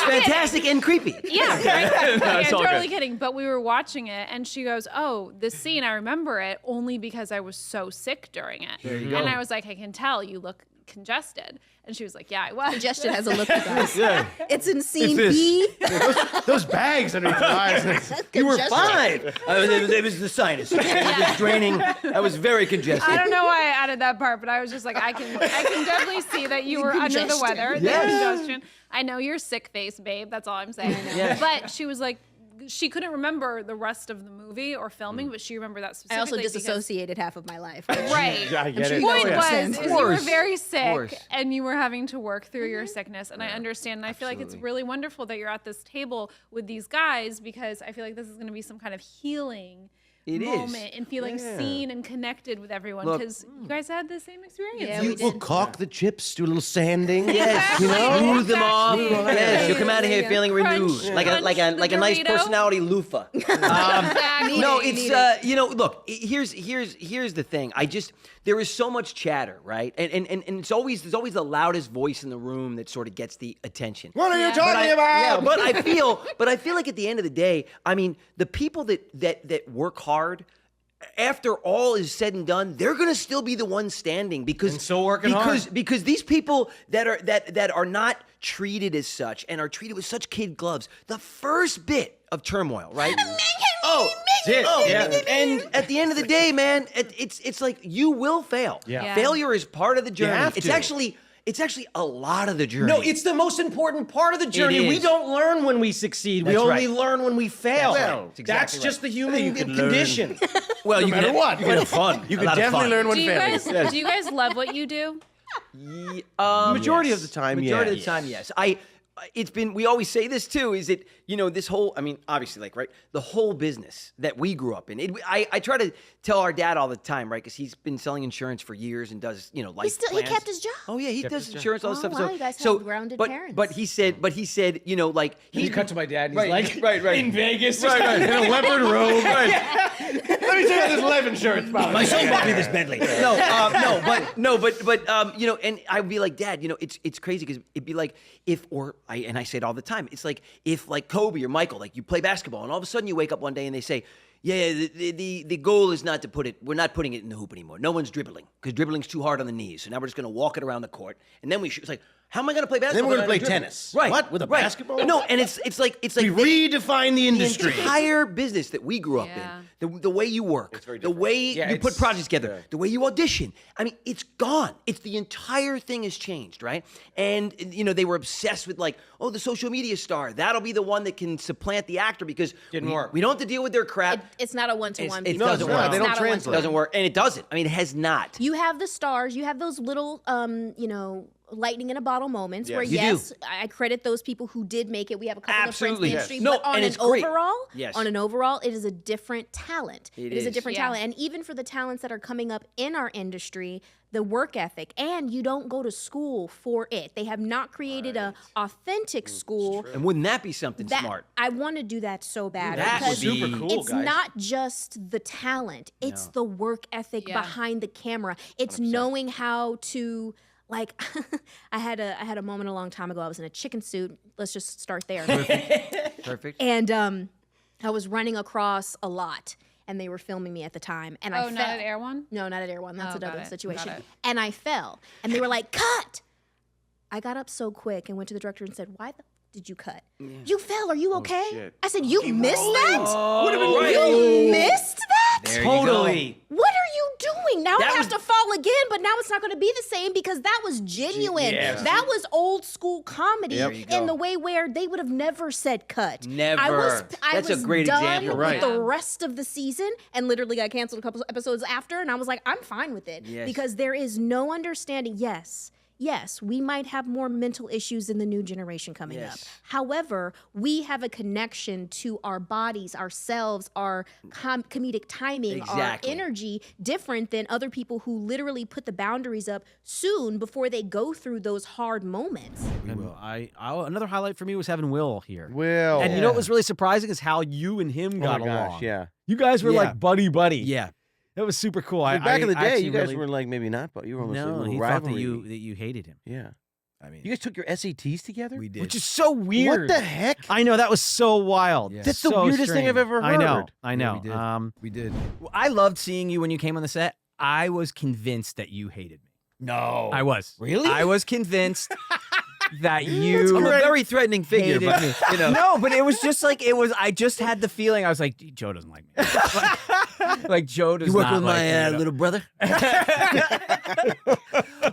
I'm fantastic and creepy. Yeah, right? No, it's I'm all totally good. kidding. But we were watching it, and she goes, "Oh, this scene, I remember it only because I was so sick during it." There you go. And I was like, "I can tell you look congested." And she was like, "Yeah, I was." Congestion has a look, you guys. Yeah. It's in scene this. B. Those bags underneath your eyes. You were Congestion. fine. It was the sinus. It was draining. I was very congested. I don't know why I added that part, but I was just like, I can definitely see that you were under the Congestion. weather, the Yes. congestion. I know you're sick face, babe. That's all I'm saying. Yes. But she was like, she couldn't remember the rest of the movie or filming, but she remembered that I specifically. also because- disassociated half of my life. Right. I get The it. point Yeah. was, is you were very course. sick and you were having to work through your sickness, and I understand. And I feel like it's absolutely. really wonderful that you're at this table with these guys, because I feel like this is going to be some kind of healing It is. moment and feeling seen and connected with everyone, Look- because you guys had the same experience. Yeah, You we will did. caulk the chips, do a little sanding. Yes, you know? smooth them off. Exactly. Yes, you'll come out of here Yeah. feeling renewed, Crunch- like a crunch the nice Dorito. personality loofah. Exactly. No, it's you know, look, here's the thing. There is so much chatter, right? And there's always the loudest voice in the room that sort of gets the attention. What are you Yeah. talking about? Yeah, but I feel like at the end of the day, I mean, the people that work hard, after all is said and done, they're gonna still be the ones standing because And still working hard. because these people that are not treated as such and are treated with such kid gloves, the first bit of turmoil, right? And at the end of the day, man, it's like you will fail. Yeah. Failure is part of the journey. have It's to. actually a lot of the journey. No, it's the most important part of the journey. We is. don't learn when we succeed. We That's only right. learn when we fail. That's right. That's exactly That's just the human You can learn. condition. well, No you matter can, what, you can have fun. You A could lot of definitely fun. learn when Do you failing. guys do you guys love what you do? Majority of the time, Majority yes. of the time, yes. We always say this too, is that, you know, this whole, I mean, obviously, like, right, the whole business that we grew up in. I try to tell our dad all the time, right, because he's been selling insurance for years and does, you know, life He plans. kept his job. Oh yeah, he does insurance, all this Oh, stuff. wow, So, you guys have so grounded but, parents. But he said, you know, like He cut to my dad and he's Right, like, right. in Vegas, In a leopard robe. Let me tell you this life insurance policy. My son bought me this Bentley. But you know, and I'd be like, Dad, you know, it's crazy because it'd be like I say it all the time. It's like if like Kobe or Michael, like you play basketball, and all of a sudden you wake up one day and they say, yeah, the goal is not to we're not putting it in the hoop anymore. No one's dribbling because dribbling's too hard on the knees. So now we're just going to walk it around the court, and then we shoot. It's like, how am I going to play basketball? Then we're going gonna to play tennis. Right? What, with a basketball? No, and it's like We redefine the industry. The entire business that we grew up Yeah. in, the way you work, the way you put projects together, the way you audition. I mean, it's gone. It's the entire thing has changed, right? And you know, they were obsessed with like, oh, the social media star. That'll be the one that can supplant the actor because Didn't work. We don't have to deal with their crap. It's not a one-to-one. It No, doesn't it's not. work. They don't It's not a translate. It doesn't work, and it doesn't. I mean, it has not. You have the stars. You have those little, you know, lightning in a bottle moments where, You do. yes, I credit those people who did make it. We have a couple Absolutely. of friends in the industry, No, but on and an it's great. overall, Yes. on an overall, it is a different talent. It is a is. different Yeah. talent, and even for the talents that are coming up in our industry, the work ethic, and you don't go to school for it. They have not created a authentic school. And wouldn't that be something That smart? I want to do that so bad That would because be super cool, it's guys. not just the talent; it's the work ethic Yeah. behind the camera. It's knowing how to. Like, I had a moment a long time ago. I was in a chicken suit. Let's just start there. Perfect. And I was running across a lot, and they were filming me at the time. And I Oh, fell. not at Air One? No, not at Air One. That's Oh, got another it. situation. Got it. And I fell, and they were like, "Cut!" I got up so quick and went to the director and said, "Why the did you cut? You fell. Are you okay?" shit. I said, "You missed that? Would've been great. You missed that? There you go. Totally. What are you doing? Now That I have was- to fall again, but now it's not going to be the same because that was genuine. Yes. That was old school comedy There you go. in the way where they would have never said cut. Never. I was That's a great done example. with Right. the rest of the season and literally got canceled a couple episodes after, and I was like, I'm fine with it Yes. because there is no understanding. Yes, we might have more mental issues in the new generation coming up. Yes. However, we have a connection to our bodies, ourselves, our comedic timing, Exactly. our energy, different than other people who literally put the boundaries up soon before they go through those hard moments. And another highlight for me was having Will here. Will. And you know what was really surprising is how you and him got Oh my gosh, along. yeah. You guys were Yeah. like buddy. Yeah. That was super cool. Back in the day, actually you guys really- were like maybe not, but you were almost like a No, little he thought that rivalry. you hated him. Yeah. I mean, You guys took your SATs together? we did. Which is so weird. What the heck? I know, that was so wild. Yeah. That's the So weirdest thing I've strange. ever I know. heard. I know. we did. we did. I loved seeing you when you came on the set. I was convinced that you hated me. No. I was. Really? I was convinced that you. I'm a very threatening figure, hated but me. you know. No, but it was just like I just had the feeling. I was like, Joe doesn't like me. Like Joe does You work not with like my little brother?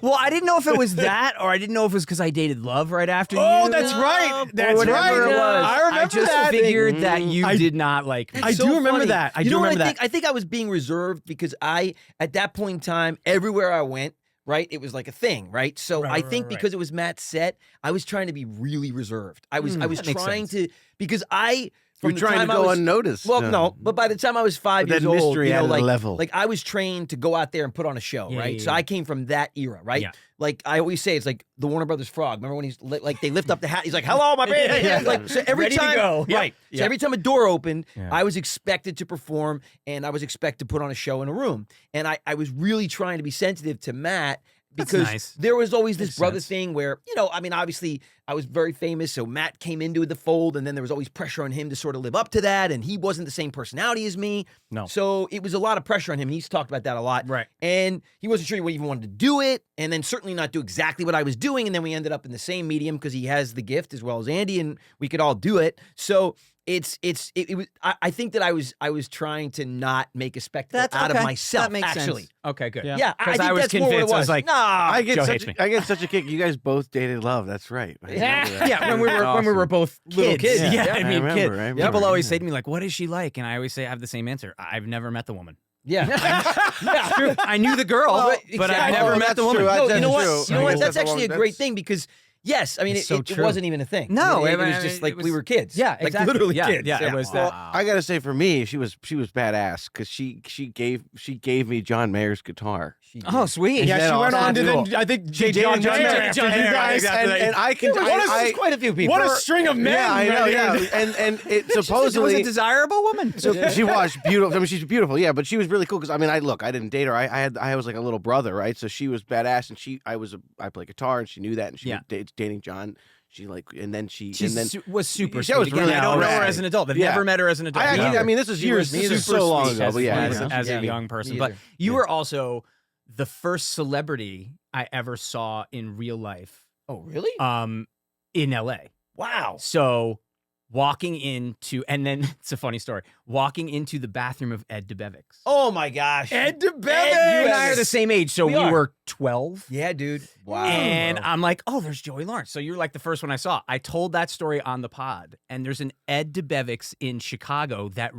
Well, I didn't know if it was that, or I didn't know if it was because I dated Love right after you. Oh, that's right. That's whatever right. it was. I remember just that. figured that you did not like me. I do remember funny. that. I you do know what remember I think? that. I think I was being reserved because at that point in time, everywhere I went, right, it was like a thing, right? So I think because it was Matt's set, I was trying to be really reserved. I was that makes trying sense. to because I. You're From the trying to time I go was- unnoticed. Well, no, but by the time I was 5 But years that old, mystery you know, added a like, level. like I was trained to go out there and put on a show, Yeah, right? yeah, So yeah. I came from that era, right? Yeah. Like I always say, it's like the Warner Brothers frog. Remember when he's like they lift up the hat? He's like, "Hello, my baby." Like so every Ready to time, go. Yep. right? So Yep. every time a door opened, Yeah. I was expected to perform, and I was expected to put on a show in a room, and I was really trying to be sensitive to Matt. That's Because nice. there was always this Makes brother sense. thing where, you know, I mean, obviously I was very famous, so Matt came into the fold, and then there was always pressure on him to sort of live up to that, and he wasn't the same personality as me. No. So it was a lot of pressure on him, and he's talked about that a lot. Right. And he wasn't sure he even wanted to do it, and then certainly not do exactly what I was doing, and then we ended up in the same medium because he has the gift as well as Andy, and we could all do it. So it was. I think that I was trying to not make a spectacle out of myself. That makes actually. sense. Okay, good. Yeah, I because think I was that's more what it convinced. I was was. like, Nah, I get Joe such hates me. I get such a kick. You guys both dated Love. That's right. I remember that. yeah, when we That's were awesome. both Little kids. Yeah, Yeah, I I mean, remember, kids. I remember, People always yeah. say to me like, "What is she like?" And I always say I have the same answer. I've never met the woman. Yeah. It's true. I knew the girl, Well, but I exactly. never Oh, met that's the woman. true. No, That's you know what? true. You know I what? guess That's that's actually a the one- great thing because yes, I mean It's so it true. wasn't even a thing. No, it I was mean, just it like we was- were kids. Yeah, like exactly. literally Yeah, kids. yeah, it was Well, that. I gotta say, for me, she was badass because she gave me John Mayer's guitar. Oh, sweet. Yeah, Isn't she that went on awesome? to Cool. then I think She John dated Mayer John after Mayer. you And guys. and I can. There's quite a few people. What a string of men! Yeah, I know. right Yeah, here. and it Was supposedly a desirable woman. So she was beautiful. I mean, she's beautiful. Yeah, but she was really cool because I mean, I didn't date her. I was like a little brother, right? So she was badass, and I played guitar, and she knew that, and she Yeah. was dating John. She like, and then she She and then was super She sweet. was Again, really I don't know her alright. as an adult. I've Yeah. never met her as an adult. I mean, this is She years. was This is super so long sweet. ago, as, but yeah, as yeah. a young person. Me But either. you were also the first celebrity I ever saw in real life Oh, really? in LA. Wow. So walking into, and then it's a funny story, walking into the bathroom of Ed Debevic's. Oh my gosh. Ed Debevic. You and I are the same age, so We we are. were 12. Yeah, dude. Wow. And bro. I'm like, oh, there's Joey Lawrence. So you're like the first one I saw. I told that story on the pod, and there's an Ed Debevic's in Chicago that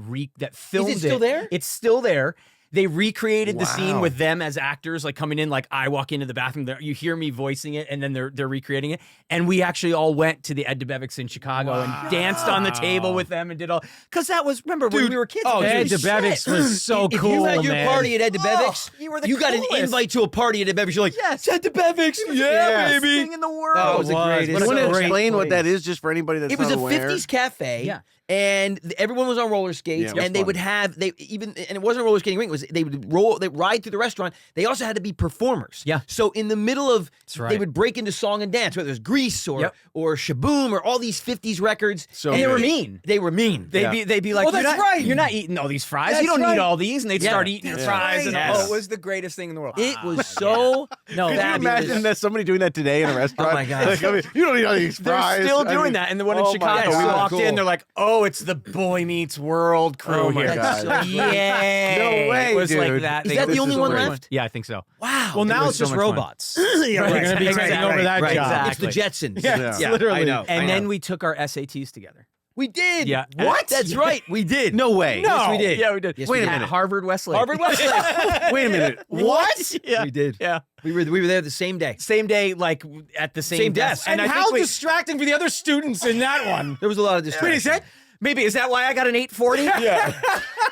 filmed Is it still there? It's still there. They recreated the scene Wow. with them as actors, like coming in, like I walk into the bathroom, you hear me voicing it, and then they're recreating it. And we actually all went to the Ed Debevic's in Chicago and danced on the table with them and did all, because that was, remember when we were kids? oh, man, Ed dude, Debevic's was so if cool, you had your man. party at Ed Debevic's, you were the you got an coolest. invite to a party at Ed Debevic's. You're like, Yes. it's Ed Debevic's. It was the Yeah, best baby. thing in the world. Oh, it was the greatest. What a You want to great explain what that place. is, just for anybody that's It was not a aware? 50s cafe. Yeah. And everyone was on roller skates, Yeah, it and was they would fun. have and it wasn't a roller skating rink. It was they would ride through the restaurant. They also had to be performers. Yeah. So in the middle of, right. they would break into song and dance, whether it was Grease or Yep. or Shaboom or all these 50s records. So and they were good. mean. They were mean. They'd be like, Oh, that's right. You're not eating all these fries. That's you don't right. need all these. And they'd Yeah. start eating your That's fries. right. And Yes. oh, it was the greatest thing in the world. It was so No, Could you fabulous. imagine that somebody doing that today in a restaurant? Oh my God. Like, I mean, you don't need all these They're fries. still I doing mean, that. And the one in oh my Chicago, we God. walked Cool. in, they're like, oh, it's the Boy Meets World crew Oh my here. God. That's so funny. Yay. No way, It was like dude. that. Is They- that the this only is one great. left? Yeah, I think so. Wow. Well, now was it's so just much fun. robots. yeah, They're gonna be taking over that right. job. It's the Jetsons. Yeah, yeah, literally. I know. And I then know. we took our SATs together. we did. Yeah. What? That's right. We did. No way. Yes, we did. Yeah, we did. Yes, Wait we a did. minute. Harvard Westlake. Harvard Westlake. Wait a minute. What? Yeah. We did. Yeah. We were there the same day. Same day, like at the same desk. And I how think distracting for the other students in that one. There was a lot of distraction. Wait, is that why I got an 840? Yeah.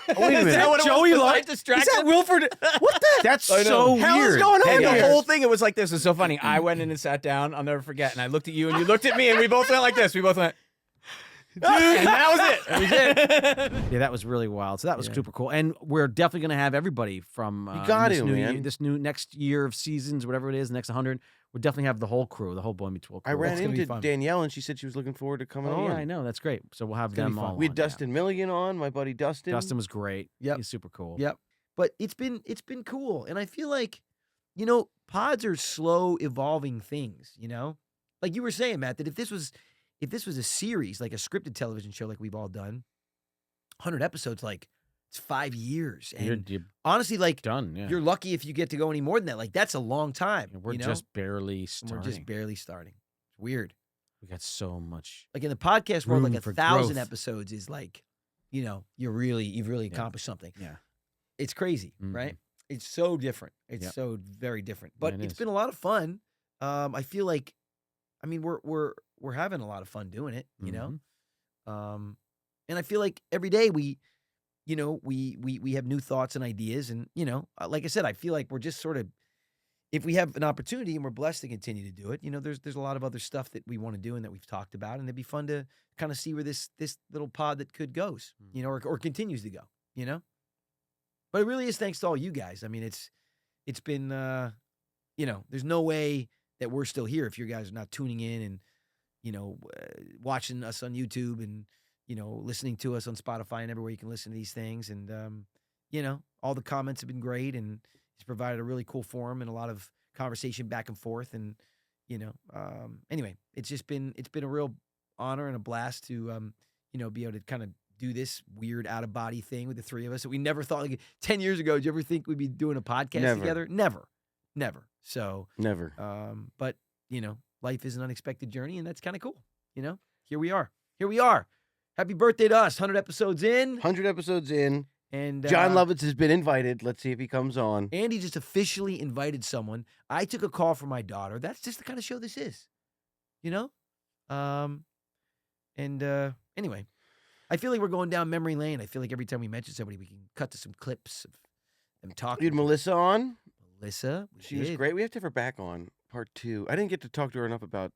Wait a Is minute. that what Joey Was I liked? Is distracted? that Wilford? What the? That's I know. so Hell is weird. going on And the here? whole thing, it was like this. It was so funny. I went in and sat down. I'll never forget. And I looked at you, and you looked at me, and we both went like this. We both went, and that was it. That was it. Yeah, that was really wild. So that was super cool. And we're definitely going to have everybody from You got this to, new man. year, this new next year of seasons, whatever it is, the next 100. We'll definitely have the whole crew, the whole Boy Meets World crew. I ran That's gonna be into fun. Danielle, and she said she was looking forward to coming Oh, on. yeah, I know. That's great. So we'll have gonna be them fun. all. We had on, yeah. Dustin Milligan on, my buddy Dustin. Dustin was great. Yep. He's super cool. Yep. But it's been cool, and I feel like, pods are slow evolving things. Like you were saying, Matt, that if this was a series, like a scripted television show, like we've all done, 100 episodes, like It's 5 years. You're And honestly, like, done. Yeah. you're lucky if you get to go any more than that. Like, that's a long time. We're you know? just barely And starting. we're just barely starting. It's weird. We got so much. Like in the podcast world, room like for 1,000 growth. episodes is like, you know, you've really accomplished something. Yeah. It's crazy, right? It's so different. It's so very different. But it it's is. been a lot of fun. I feel like, I mean, we're having a lot of fun doing it, you know? And I feel like every day we have new thoughts and ideas. And, you know, like I said, I feel like we're just sort of, if we have an opportunity and we're blessed to continue to do it, you know, there's a lot of other stuff that we want to do and that we've talked about. And it'd be fun to kind of see where this little pod that could goes, you know, or continues to go, you know? But it really is thanks to all you guys. I mean, it's been, you know, there's no way that we're still here if you guys are not tuning in and, you know, watching us on YouTube and, you know, listening to us on Spotify and everywhere you can listen to these things. And, you know, all the comments have been great, and it's provided a really cool forum and a lot of conversation back and forth. And, you know, anyway, it's been a real honor and a blast to, you know, be able to kind of do this weird out of body thing with the three of us that we never thought, like 10 years ago, did you ever think we'd be doing a podcast Never. together? Never. So, Never. But, you know, life is an unexpected journey, and that's kind of cool. You know, here we are. Happy birthday to us. 100 episodes in. 100 episodes in. And John Lovitz has been invited. Let's see if he comes on. Andy just officially invited someone. I took a call from my daughter. That's just the kind of show this is, you know? Anyway, I feel like we're going down memory lane. I feel like every time we mention somebody, we can cut to some clips of them talking. You had Melissa on? Melissa? She was great. We have to have her back on part 2. I didn't get to talk to her enough about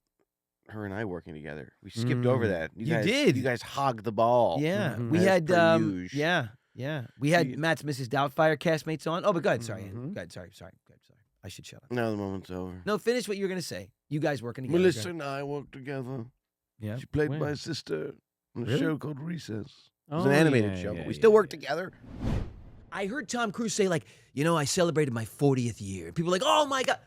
her and I working together. We skipped over that. You did. You guys hogged the ball. Yeah. We As had, per usual. yeah. We had Matt's Mrs. Doubtfire castmates on. Oh, but go ahead. Sorry. Go ahead. Sorry. I should shut up. Now the moment's over. No, finish what you were going to say. You guys working together. Melissa and I worked together. Yeah. She played When? my sister on a Really? show called Recess. It was Oh, an animated yeah, show, yeah, but we yeah, still yeah, work yeah. together. I heard Tom Cruise say, like, you know, I celebrated my 40th year. People were like, oh my God.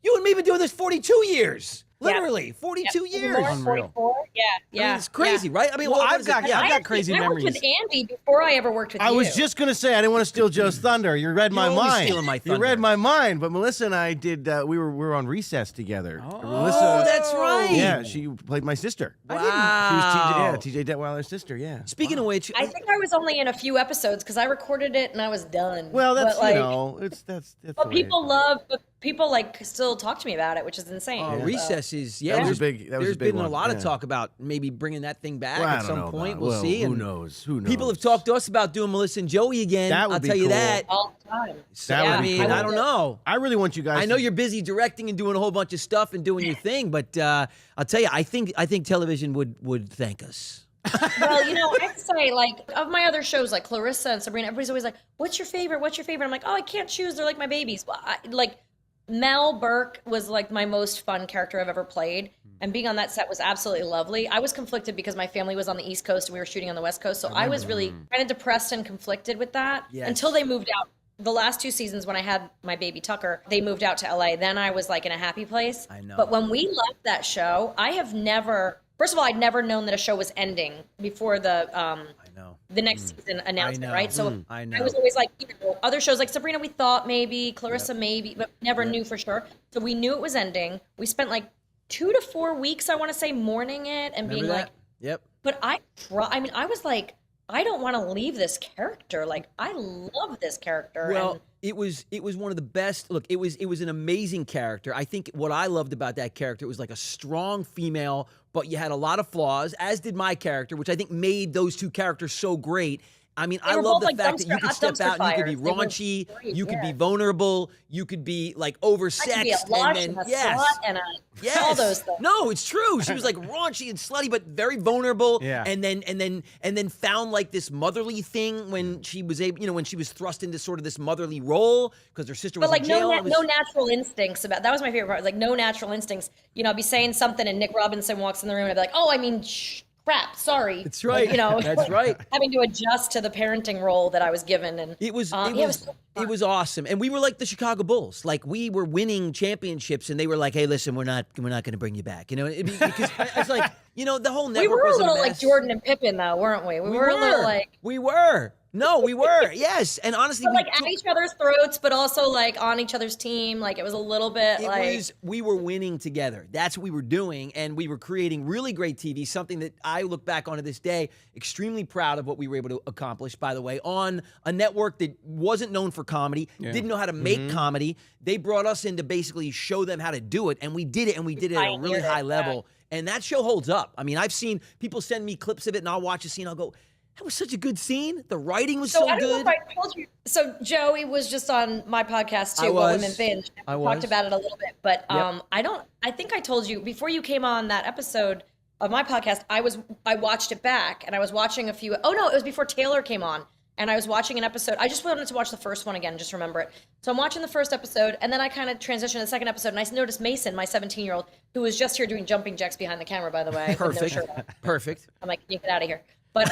You and me have been doing this 42 years. Literally, 42 years. Unreal. 44? Yeah. I mean, it's crazy, right? I mean, Well, what I've is it? got crazy I memories. worked with Andy before I ever worked with I you. was just gonna say I didn't want to steal Joe's thunder. You read my You're always mind. stealing my You thunder. read my mind. But Melissa and I did. We were on Recess together. Oh, Melissa, that's right. yeah, she played my sister. Wow. She was TJ Detweiler's sister. Yeah. Speaking of which, I think I was only in a few episodes because I recorded it and I was done. Well, that's but, like, you know, that's. But the way it people like still talk to me about it, which is insane. Oh, So- Recess is That was a there's- big- that was a there's big been a one, lot yeah. of talk about maybe bringing that thing back Well, I at don't some know point. about- We'll well, see. who And knows? Who knows? People have talked to us about doing Melissa and Joey again. That would I'll be tell you cool. that. all the time. So, That would I be mean, cool. I don't know. I really want you guys. I know to- you're busy directing and doing a whole bunch of stuff and doing your thing, but I'll tell you, I think television would thank us. Well, you know, I have to say, like, of my other shows, like Clarissa and Sabrina, everybody's always like, what's your favorite? What's your favorite? I'm like, oh, I can't choose. They're like my babies. Well, like, Mel Burke was like my most fun character I've ever played. And being on that set was absolutely lovely. I was conflicted because my family was on the East Coast and we were shooting on the West Coast. So I was really kind of depressed and conflicted with that until they moved out. The last 2 seasons when I had my baby Tucker, they moved out to LA. Then I was like in a happy place. I know. But when we left that show, I have never, first of all, I'd never known that a show was ending before the next season announcement, right? So I know. I was always like, you know, other shows like Sabrina, we thought maybe, Clarissa maybe, but never knew for sure. So we knew it was ending. We spent like 2 to 4 weeks, I want to say, mourning it and being like, yep. but I was like, I don't want to leave this character. Like, I love this character. Well, and it was one of the best. Look, it was an amazing character. I think what I loved about that character, it was like a strong female, but you had a lot of flaws, as did my character, which I think made those two characters so great. I mean, They I were love both the like fact that you dumpster- could hot step dumpster out and you could be fires. They were raunchy, great, you could be yeah. vulnerable, you could be like I could be a oversexed, lush and and a then slut and a all those things. No, it's true. She was like raunchy and slutty, but very vulnerable. Yeah. And then found like this motherly thing when she was able, you know, when she was thrust into sort of this motherly role because her sister was But like in jail. no natural instincts about that was my favorite part. Like no natural instincts. You know, I'd be saying something and Nick Robinson walks in the room and I'd be like, oh, I mean, crap, sorry. That's right. Like, you know, That's right. Having to adjust to the parenting role that I was given, and It was it was awesome, and we were like the Chicago Bulls. Like we were winning championships, and they were like, "Hey, listen, we're not going to bring you back." You know, because it's like, you know, the whole we network were a was little mess. like Jordan and Pippen, though, weren't we? We were a little like we were. No, we were. Yes, and honestly, But we like at each other's throats, but also like on each other's team. Like it was a little bit we were winning together. That's what we were doing, and we were creating really great TV. Something that I look back on to this day, extremely proud of what we were able to accomplish. By the way, on a network that wasn't known for comedy, didn't know how to make comedy. They brought us in to basically show them how to do it, and we did it, and we did it at a really high level. And that show holds up. I mean, I've seen people send me clips of it, and I'll watch a scene. I'll go, that was such a good scene. The writing was so I don't good. know if I told you. So Joey was just on my podcast too, Women Binge. We talked about it a little bit, but I think I told you before you came on that episode of my podcast. I watched it back, and I was watching a few. Oh no, it was before Taylor came on, and I was watching an episode. I just wanted to watch the first one again, just remember it. So I'm watching the first episode, and then I kind of transitioned to the second episode, and I noticed Mason, my 17-year-old, who was just here doing jumping jacks behind the camera, by the way. Perfect. With no shirt on. Perfect. I'm like, you get out of here. But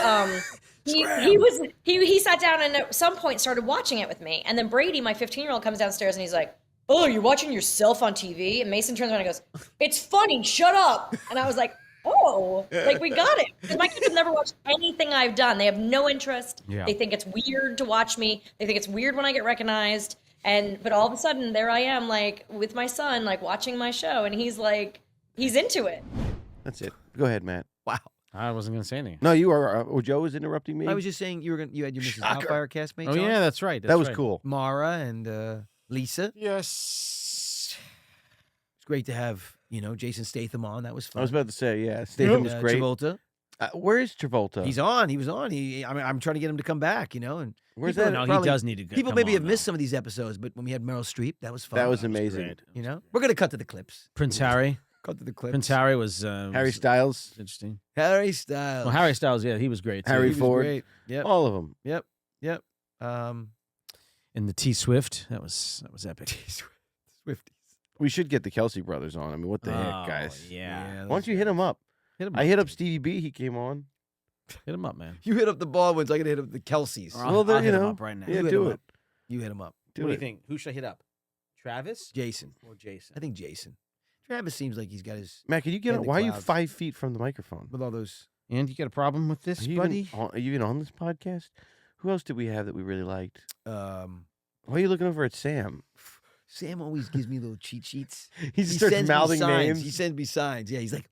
he sat down and at some point started watching it with me. And then Brady, my 15-year-old, comes downstairs and he's like, "Oh, you're watching yourself on TV?" And Mason turns around and goes, "It's funny, shut up." And I was like, oh, like we got it. Because my kids have never watched anything I've done. They have no interest. Yeah. They think it's weird to watch me. They think it's weird when I get recognized. But all of a sudden there I am, like with my son, like watching my show, and he's like, he's into it. That's it. Go ahead, Matt. Wow. I wasn't going to say anything. No, you are. Joe was interrupting me. I was just saying you had your Mrs. Doubtfire castmates. Oh, yeah, that's right. That was cool. Mara and Lisa. Yes. It's great to have, Jason Statham on. That was fun. I was about to say, yeah, Statham was great. Travolta. Where is Travolta? He's on. He was on. I'm trying to get him to come back, and where's people that? No, probably- he does need to go. People come maybe on have now. missed some of these episodes, but when we had Meryl Streep, that was fun. That was amazing. great. We're gonna cut to the clips. Prince Harry. Cut to the clips. Prince Harry was Harry Styles, interesting. Harry Styles. Well, Harry Styles, yeah, he was great. Too. Harry He was Ford, great. Yep. all of them. Yep. And the T Swift, that was epic. Swifties. We should get the Kelsey brothers on. I mean, what the Oh, heck, guys? Yeah. Why don't you hit him up? Hit him I hit up Stevie B. He came on. Hit him up, man. You hit up the Baldwins. I can hit up the Kelseys. I'll then, hit him up right now. Yeah, You hit do him it. up. You hit him up. Do what do it. you think? Who should I hit up? Travis Jason. or Jason? I think Jason. Travis seems like he's got his Matt, can you get head on? in the Why are you clouds 5 feet from the microphone? with all those. And you got a problem with this, buddy? Are you even on this podcast? Who else did we have that we really liked? Why Um, are you looking over at Sam? Sam always gives me little cheat sheets. He just starts sends me mouthing signs. names. He sends me signs. Yeah, he's like,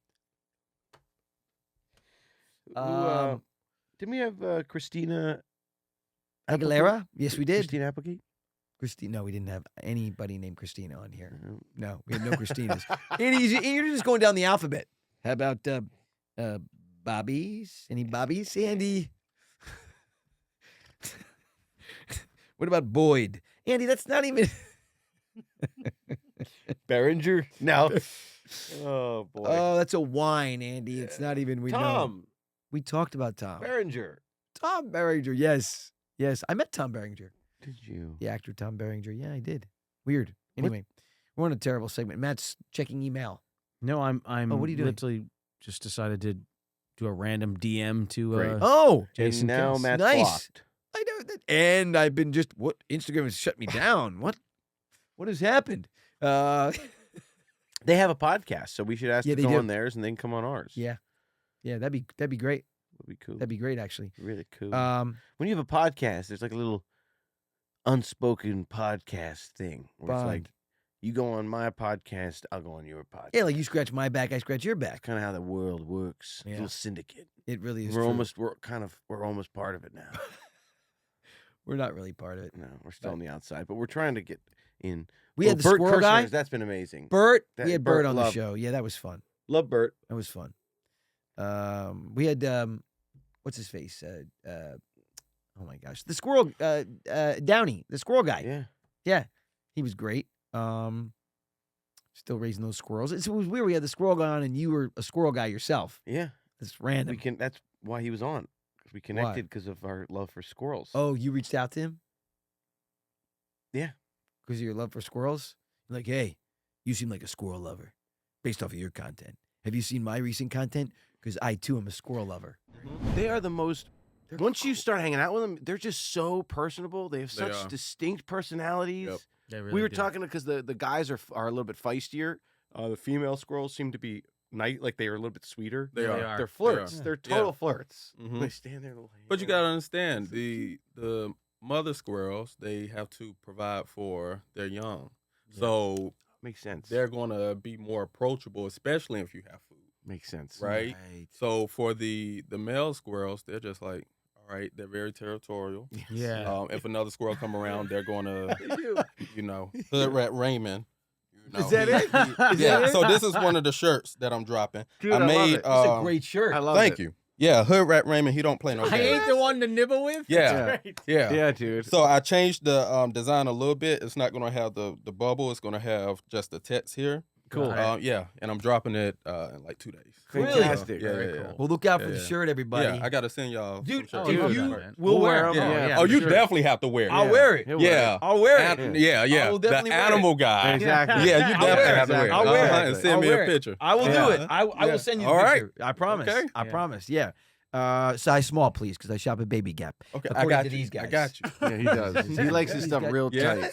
Who, didn't we have Christina Aguilera? Yes, we did. Christina Applegate? No, we didn't have anybody named Christina on here. No. No, we had no Christinas. and you're just going down the alphabet. How about Bobbies? Any Bobbies, Andy? What about Boyd? Andy, that's not even. Behringer? No. Oh, boy. Oh, that's a wine, Andy. It's not even. We know. Tom. We talked about Tom. Behringer. Tom Berenger. Yes. Yes. I met Tom Berenger. Did you? The actor Tom Berenger. Yeah, I did. Weird. Anyway, we're on a terrible segment. Matt's checking email. No, I'm Oh, what are you doing? literally just decided to do a random DM to Great. Oh, Jason and now Kels. Matt's nice. blocked. I know that. And I've been just what Instagram has shut me down. What has happened? They have a podcast, so we should ask Yeah, them they to go do. on theirs and then come on ours. Yeah. Yeah, that'd be great. That'd be cool. That'd be great actually. really cool. When you have a podcast, there's like a little unspoken podcast thing where it's like, Bond. you go on my podcast, I'll go on your podcast. Yeah, like you scratch my back, I scratch your back. Kind of how the world works. Yeah. Little syndicate. It really is. We're true. almost part of it now. We're not really part of it. No, we're still on the outside, but we're trying to get in. We had the Bert squirrel guy. Kirshner's, that's been amazing. Bert. That- We had Bert on the love- show. Yeah, that was fun. Love Bert. That was fun. We had what's his face? Oh my gosh, the squirrel. Downey, the squirrel guy. Yeah. Yeah, he was great. Still raising those squirrels. It was weird. We had the squirrel guy on, and you were a squirrel guy yourself. Yeah. It's random. That's why he was on. 'Cause we connected because of our love for squirrels. Oh, you reached out to him Yeah. because of your love for squirrels. Like, hey, you seem like a squirrel lover, based off of your content. Have you seen my recent content? Because I too am a squirrel lover. They are the most. Once you start hanging out with them, they're just so personable. They have They such are. distinct personalities. Yep. They we really were do. talking because the guys are a little bit feistier. The female squirrels seem to be like they are a little bit sweeter. They are. They're flirts. They are. They're total Yeah. flirts. Mhm. They stand there. And But you gotta understand the mother squirrels. They have to provide for their young, so makes sense. They're gonna be more approachable, especially if you have food. Makes sense, right? So for the male squirrels, they're just like, all right, they're very territorial. Yeah. If another squirrel come around, they're gonna, you know, Hood Rat Raymond. You know, Is that it? Is yeah. that it? So this is one of the shirts that I'm dropping. Dude, I love made. it. It's a great shirt. I love Thank it. you. Yeah, Hood Rat Raymond. He don't play no I games. ain't the one to nibble with. Yeah, That's great. yeah, Yeah, dude. So I changed the design a little bit. It's not gonna have the bubble. It's gonna have just the text here. Cool. Yeah, and I'm dropping it in like 2 days. Fantastic. Yeah, Very yeah, cool. yeah. Well, look out for Yeah, the yeah. shirt, everybody. Yeah, I gotta send y'all. Dude, some if shirts. you will wear them. Yeah. Oh, you definitely have to wear it. I'll wear it. Yeah, I'll wear it. Yeah, yeah. I will definitely The wear animal it. guy. Exactly. Yeah, you I'll definitely wear it. have to wear it. I'll wear it. And send I'll me wear a it. picture. I will do it. I will send you the All right. picture. I promise. Okay. I promise. Yeah. Size small, please, because I shop at Baby Gap. Okay, according I got to you. these guys. I got you. Yeah, he does. He likes his stuff real Yeah. tight.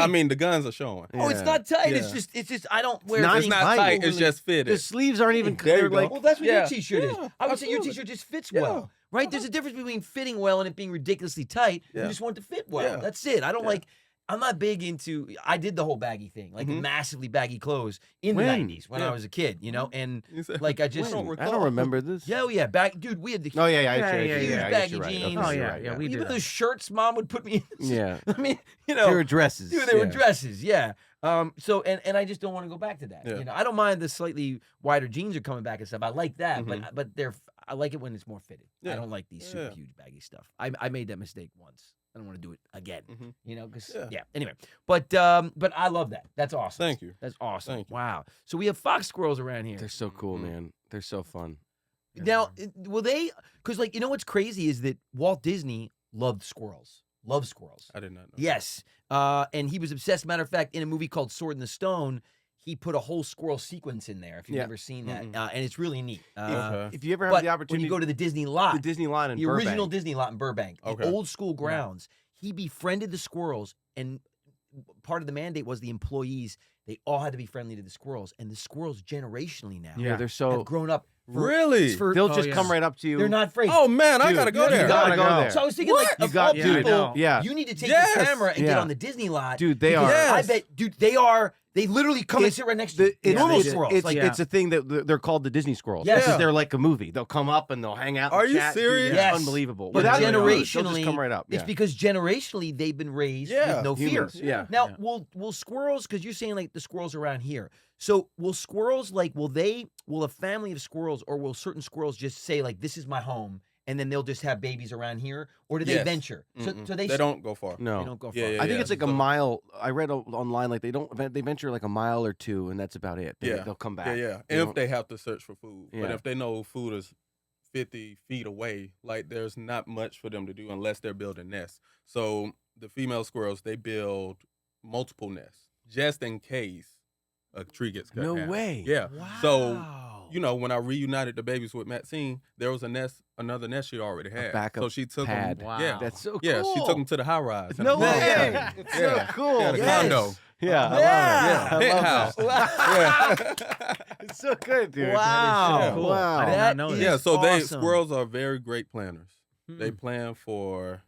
I mean, the guns are showing. Oh, it's not tight. It's just I don't wear. not It's not tight. It's just fitted. The sleeves aren't even. There you They're go. like. Well, that's what Yeah. your T-shirt is. Yeah, I would say your absolutely. T-shirt just fits well, right? There's a difference between fitting well and it being ridiculously tight. You Yeah. just want it to fit well. Yeah. That's it. I don't Yeah. like. I'm not big into. I did the whole baggy thing, like Mhm. massively baggy clothes in the When? '90s when Yeah. I was a kid, you know, and You said- like I just. don't I don't remember this. Yeah, oh yeah, back, dude. We had the Oh yeah, yeah, huge I guess baggy you're right. Okay, jeans. you're Oh, yeah, right, yeah, we Even did. those shirts mom would put me in. Yeah. I mean, you know, They were dresses. dude, they were Yeah. dresses. Yeah. So and I just don't want to go back to that. Yeah. You know, I don't mind the slightly wider jeans are coming back and stuff. I like that, Mhm. but I like it when it's more fitted. I Yeah. don't like these super Yeah. huge baggy stuff. I made that mistake once. I don't want to do it again. Mhm. You know, because Yeah. Anyway, but I love that. That's awesome. Thank you. That's awesome. Thank you. Wow. So we have fox squirrels around here. They're so cool, Mhm. man. They're so fun. Now, will they? Because like you know what's crazy is that Walt Disney loved squirrels. Loved squirrels. I did not know. Yes. And he was obsessed. Matter of fact, in a movie called Sword in the Stone, he put a whole squirrel sequence in there. If you've Yeah. never seen that, Mm-mm. and it's really neat. Okay. If you ever have But the opportunity, when you go to the Disney lot, the Disney lot in the original Burbank. Disney lot in Burbank, Okay. the old school grounds, he befriended the squirrels, and part of the mandate was the employees, they all had to be friendly to the squirrels, and the squirrels generationally now Yeah, they're so. have grown up. Really? They'll just come right up to you. They're not afraid. Oh man, I Dude, gotta go you there. gotta go there. So I was thinking, like, You of got- all dude, people, yeah. you need to take Yes. your camera and get Yeah. on the Disney lot. Dude, they because are. I Yes. bet, dude, they literally come and sit right next to It's, normal it's, squirrels. it's, like, it's a thing that they're called the Disney squirrels. Yes. Because Yeah. they're like a movie. They'll come up and they'll hang out. And Are you chat. Dude, serious? it's Yes. unbelievable. But Without even knowing it, they'll generationally, just come right up. it's Yeah. because generationally they've been raised Yeah. with no fear. Humans, yeah. Now, Yeah. will squirrels? Because you're saying like the squirrels around here. So will squirrels will a family of squirrels or will certain squirrels just say like this is my home and then they'll just have babies around here, or do they Yes. venture? Mm-mm. So they don't go far. No. They don't go far. Yeah, yeah, I think it's like a So- mile. I read online like they venture like a mile or two, and that's about it. Yeah. They'll come back. Yeah, yeah. They If don't- they have to search for food, but Yeah. if they know food is 50 feet away, like there's not much for them to do unless they're building nests. So the female squirrels, they build multiple nests just in case a tree gets cut No down. way. Yeah. So you know, when I reunited the babies with Maxine, there was another nest she already had. backup so she took pad. them. Wow. Yeah, That's so yeah. She cool. took them to the high rise. No way. Yeah. It's so cool. Yeah, the Yes. condo. Yeah. I Yeah. love it. I love Penthouse. that. Yeah. It's so good, dude. Wow. Yeah. Cool. Wow. I did That not know is that. Yeah, so they awesome. squirrels are very great planners. They Mm. plan for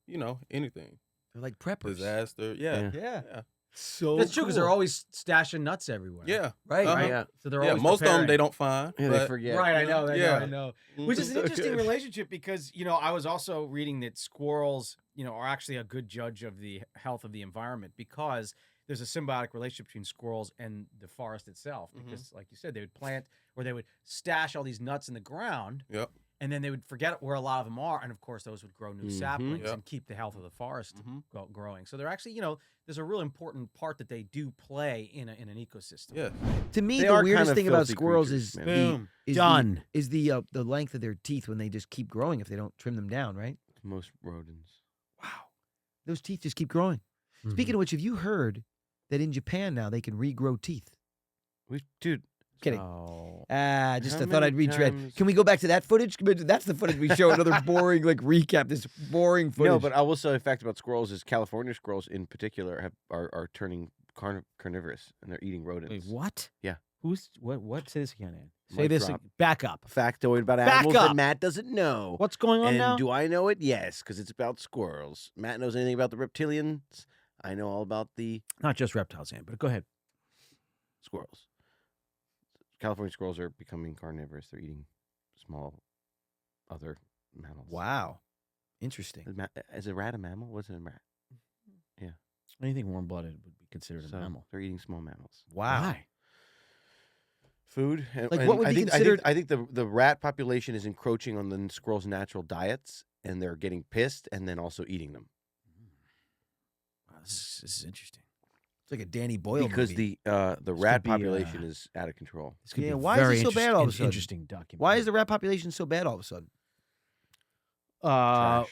you know, anything. They're like preppers. Disaster. Yeah. Yeah. Yeah. So That's true because cool. they're always stashing nuts everywhere. Yeah. right. Uh-huh. Right. Yeah. So they're Yeah, always most of them preparing. they don't find. Yeah, but, they forget. Right, I know. Yeah. I know. Which is an So interesting good. relationship because, you know, I was also reading that squirrels, you know, are actually a good judge of the health of the environment because there's a symbiotic relationship between squirrels and the forest itself. Because, like you said, they would plant or they would stash all these nuts in the ground. Yep. And then they would forget where a lot of them are. And of course, those would grow new saplings Yep. and keep the health of the forest growing. So they're actually, you know, there's a real important part that they do play in an ecosystem. Yeah. To me, They the are weirdest kind of thing about filthy squirrels creatures, is man. Boom. is Done. the length of their teeth when they just keep growing if they don't trim them down, right? Most rodents. Wow. Those teeth just keep growing. Speaking of which, have you heard that in Japan now they can regrow teeth? Dude. Kidding. Oh. I How thought many I'd retread. times- Can we go back to that footage? That's the footage we show. Another boring like recap. This boring footage. No, but I will say a fact about squirrels is California squirrels in particular are turning carnivorous and they're eating rodents. Wait, what? Yeah. Who's what? Say this again, Ann. Say Mic this. drop. Back up. Factoid about Back animals up. that Matt doesn't know. What's going on and now? do I know it? Yes, because it's about squirrels. Matt knows anything about the reptilians. I know all about the Not just reptiles, Ann, but go ahead. squirrels. California squirrels are becoming carnivorous. They're eating small other mammals. Wow. Interesting. Is a rat a mammal? What's a rat? Yeah. Anything warm-blooded would be considered So a mammal. they're eating small mammals. Wow. Why? Food. And, Like, and what would I be think, considered- I think the rat population is encroaching on the squirrels' natural diets, and they're getting pissed and then also eating them. Wow, this is interesting. It's like a Danny Boyle Because movie. the could rat be, population is out of control. This could Yeah, be why very is it so bad all of a sudden? Interesting document. Why is the rat population so bad all of a sudden?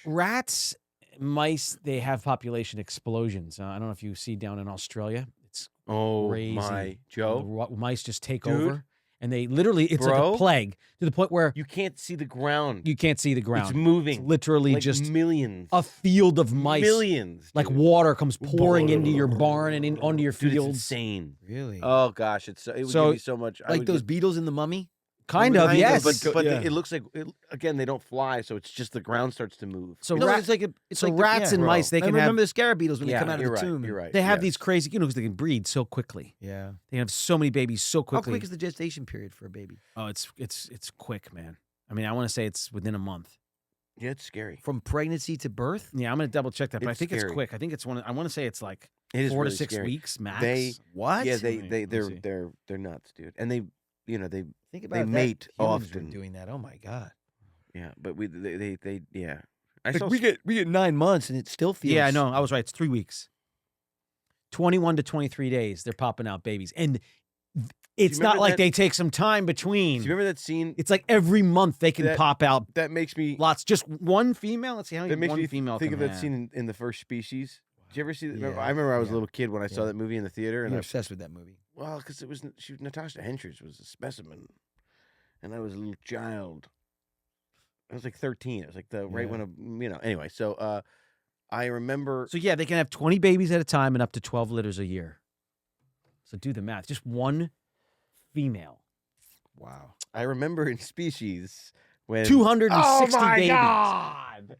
Rats, mice? They have population explosions. I don't know if you see down in Australia. It's Oh crazy. my, Joe. The mice just take Dude. over, and they literally it's like Bro. a plague to the point where You can't see the ground. you can't see the ground. It's moving. It's literally like just millions. a field of mice. Millions. Like dude. water comes pouring into your barn and onto your Dude, it's fields. insane. Really? Oh gosh, it would So- give me so much. I Like would those get- beetles in The Mummy? Kind of, yes. But Yeah. it looks like again they don't fly, so it's just the ground starts to move. So No, rat- it's like it's so like the- rats yeah. and mice, they I can remember have the scarab beetles when they Yeah, come out of you're the right, tomb. you're right. they have yes. these crazy, because they can breed so quickly. Yeah. They have so many babies so How quickly. quick is the gestation period for a baby? Oh, it's quick, man. I mean, I want to say it's within a month. Yeah, it's scary. From pregnancy to birth? Yeah, I'm gonna double check that, but I It's think it's scary. quick. I think it's I want to say it's like It is 4 really to 6 scary. weeks max. They What? Yeah, Let me see. they're nuts, dude. And they Think they about that. mate Humans are often. doing that. Oh my god. Yeah, but they yeah. I Like, saw we get 9 months and it still feels. Yeah, I know. I was right. It's 3 weeks. 21 to 23 days, they're popping out babies, and it's not remember like that- they take some time between. Do you remember that scene? It's like every month they can That- pop out That makes me lots. Just one female. Let's see how that many makes one me female think can of that have. scene in the First Species. Did you ever see that? Yeah, I remember I was a yeah, little kid when I saw yeah. that movie in the theater, and You're I, obsessed with that movie. well, because Natasha Henstridge was a specimen, and I was a little child. I was like 13. It was like right when Anyway, so I remember. So yeah, they can have 20 babies at a time and up to 12 litters a year. So do the math. Just one female. Wow. I remember in Species when 260 oh my babies. God!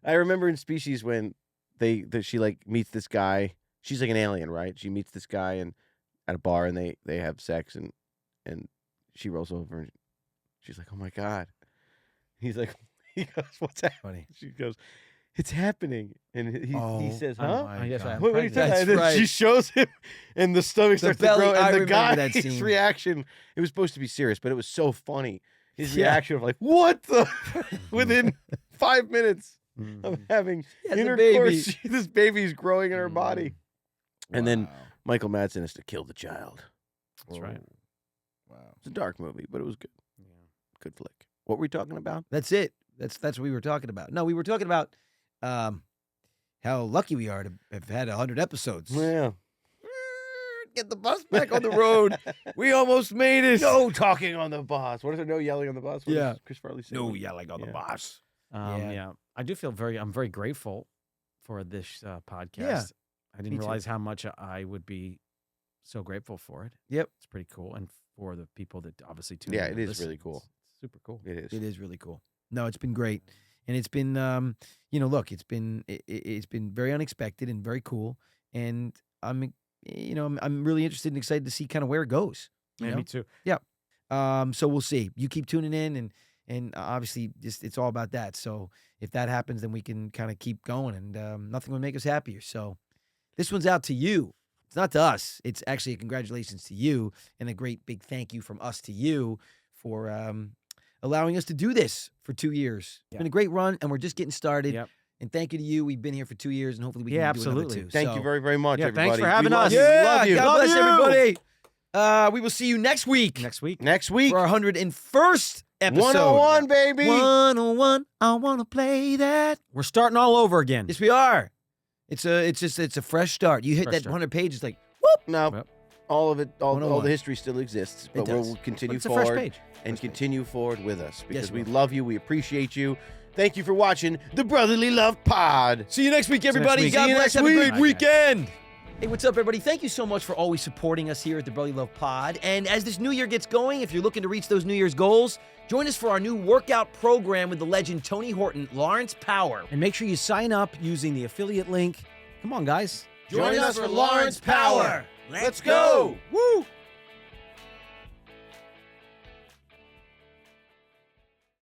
I remember in Species when she like meets this guy. She's like an alien, right? She meets this guy and at a bar, and they have sex, and she rolls over and she's like, "Oh my God!" He goes, "What's happening?" She goes, "It's happening," and he says, "Huh?" my Yes, God. I'm What are you pregnant. talking about? That's And then right. She shows him, and the stomach starts to belly- grow, I and the remember that guy's scene. reaction. It was supposed to be serious, but it was so funny. His Yeah. reaction of like, "What the?" Within 5 minutes of having has a intercourse, this baby's growing in her body, and then Wow. Michael Madsen has to kill the child. That's right. Wow. It's a dark movie, but it was good. Good flick. What were we talking about? That's it. That's what we were talking about. No, we were talking about how lucky we are to have had 100 episodes. Yeah. Get the bus back on the road. We almost made it. No talking on the bus. What is there? No yelling on the bus. What Yeah. does Chris Farley say? No yelling on the bus. Yeah. I do feel I'm very grateful for this podcast. Yeah, I didn't me too. realize how much I would be so grateful for it. Yep. It's pretty cool. And for the people that obviously tune Yeah, in it and is listen, really cool. it's super cool. It is. It is really cool. No, it's been great, and it's been look, it's been very unexpected and very cool, and I'm really interested and excited to see kind of where it goes. you Yeah, know? me too. Yeah. So we'll see. You keep tuning in, and obviously just it's all about that. So if that happens, then we can kind of keep going, and nothing would make us happier. So this one's out to you. It's not to us. It's actually a congratulations to you and a great big thank you from us to you for allowing us to do this for 2 years. It's been a great run, and we're just getting started. Yep. And thank you to you. We've been here for 2 years, and hopefully we can Yeah, do another absolutely. 2. Thank So- you very, very much, Yeah, everybody. thanks for We having love us. you. We love you. God Love bless you. everybody. We will see you next week. Next week. Next week. For our 101st episode. 101, baby. 101. I want to play that. We're starting all over again. Yes, we are. It's a fresh start. You hit Fresh that start. 100 pages like, No, Yep. all of it, all 101. the history still exists, but does. we'll continue But it's a fresh forward page. and continue forward with us because Yes, we we love you. We appreciate you. Thank you for watching the Brotherly Love Pod. see you next week, you next everybody. week. God See you bless. next Have a week. great Bye, guys. weekend. Hey, what's up, everybody? Thank you so much for always supporting us here at the Brotherly Love Pod. And as this new year gets going, if you're looking to reach those New Year's goals, join us for our new workout program with the legend Tony Horton, Lawrence Power. And make sure you sign up using the affiliate link. Come on, guys. Join us for Lawrence Power. Let's go. Woo!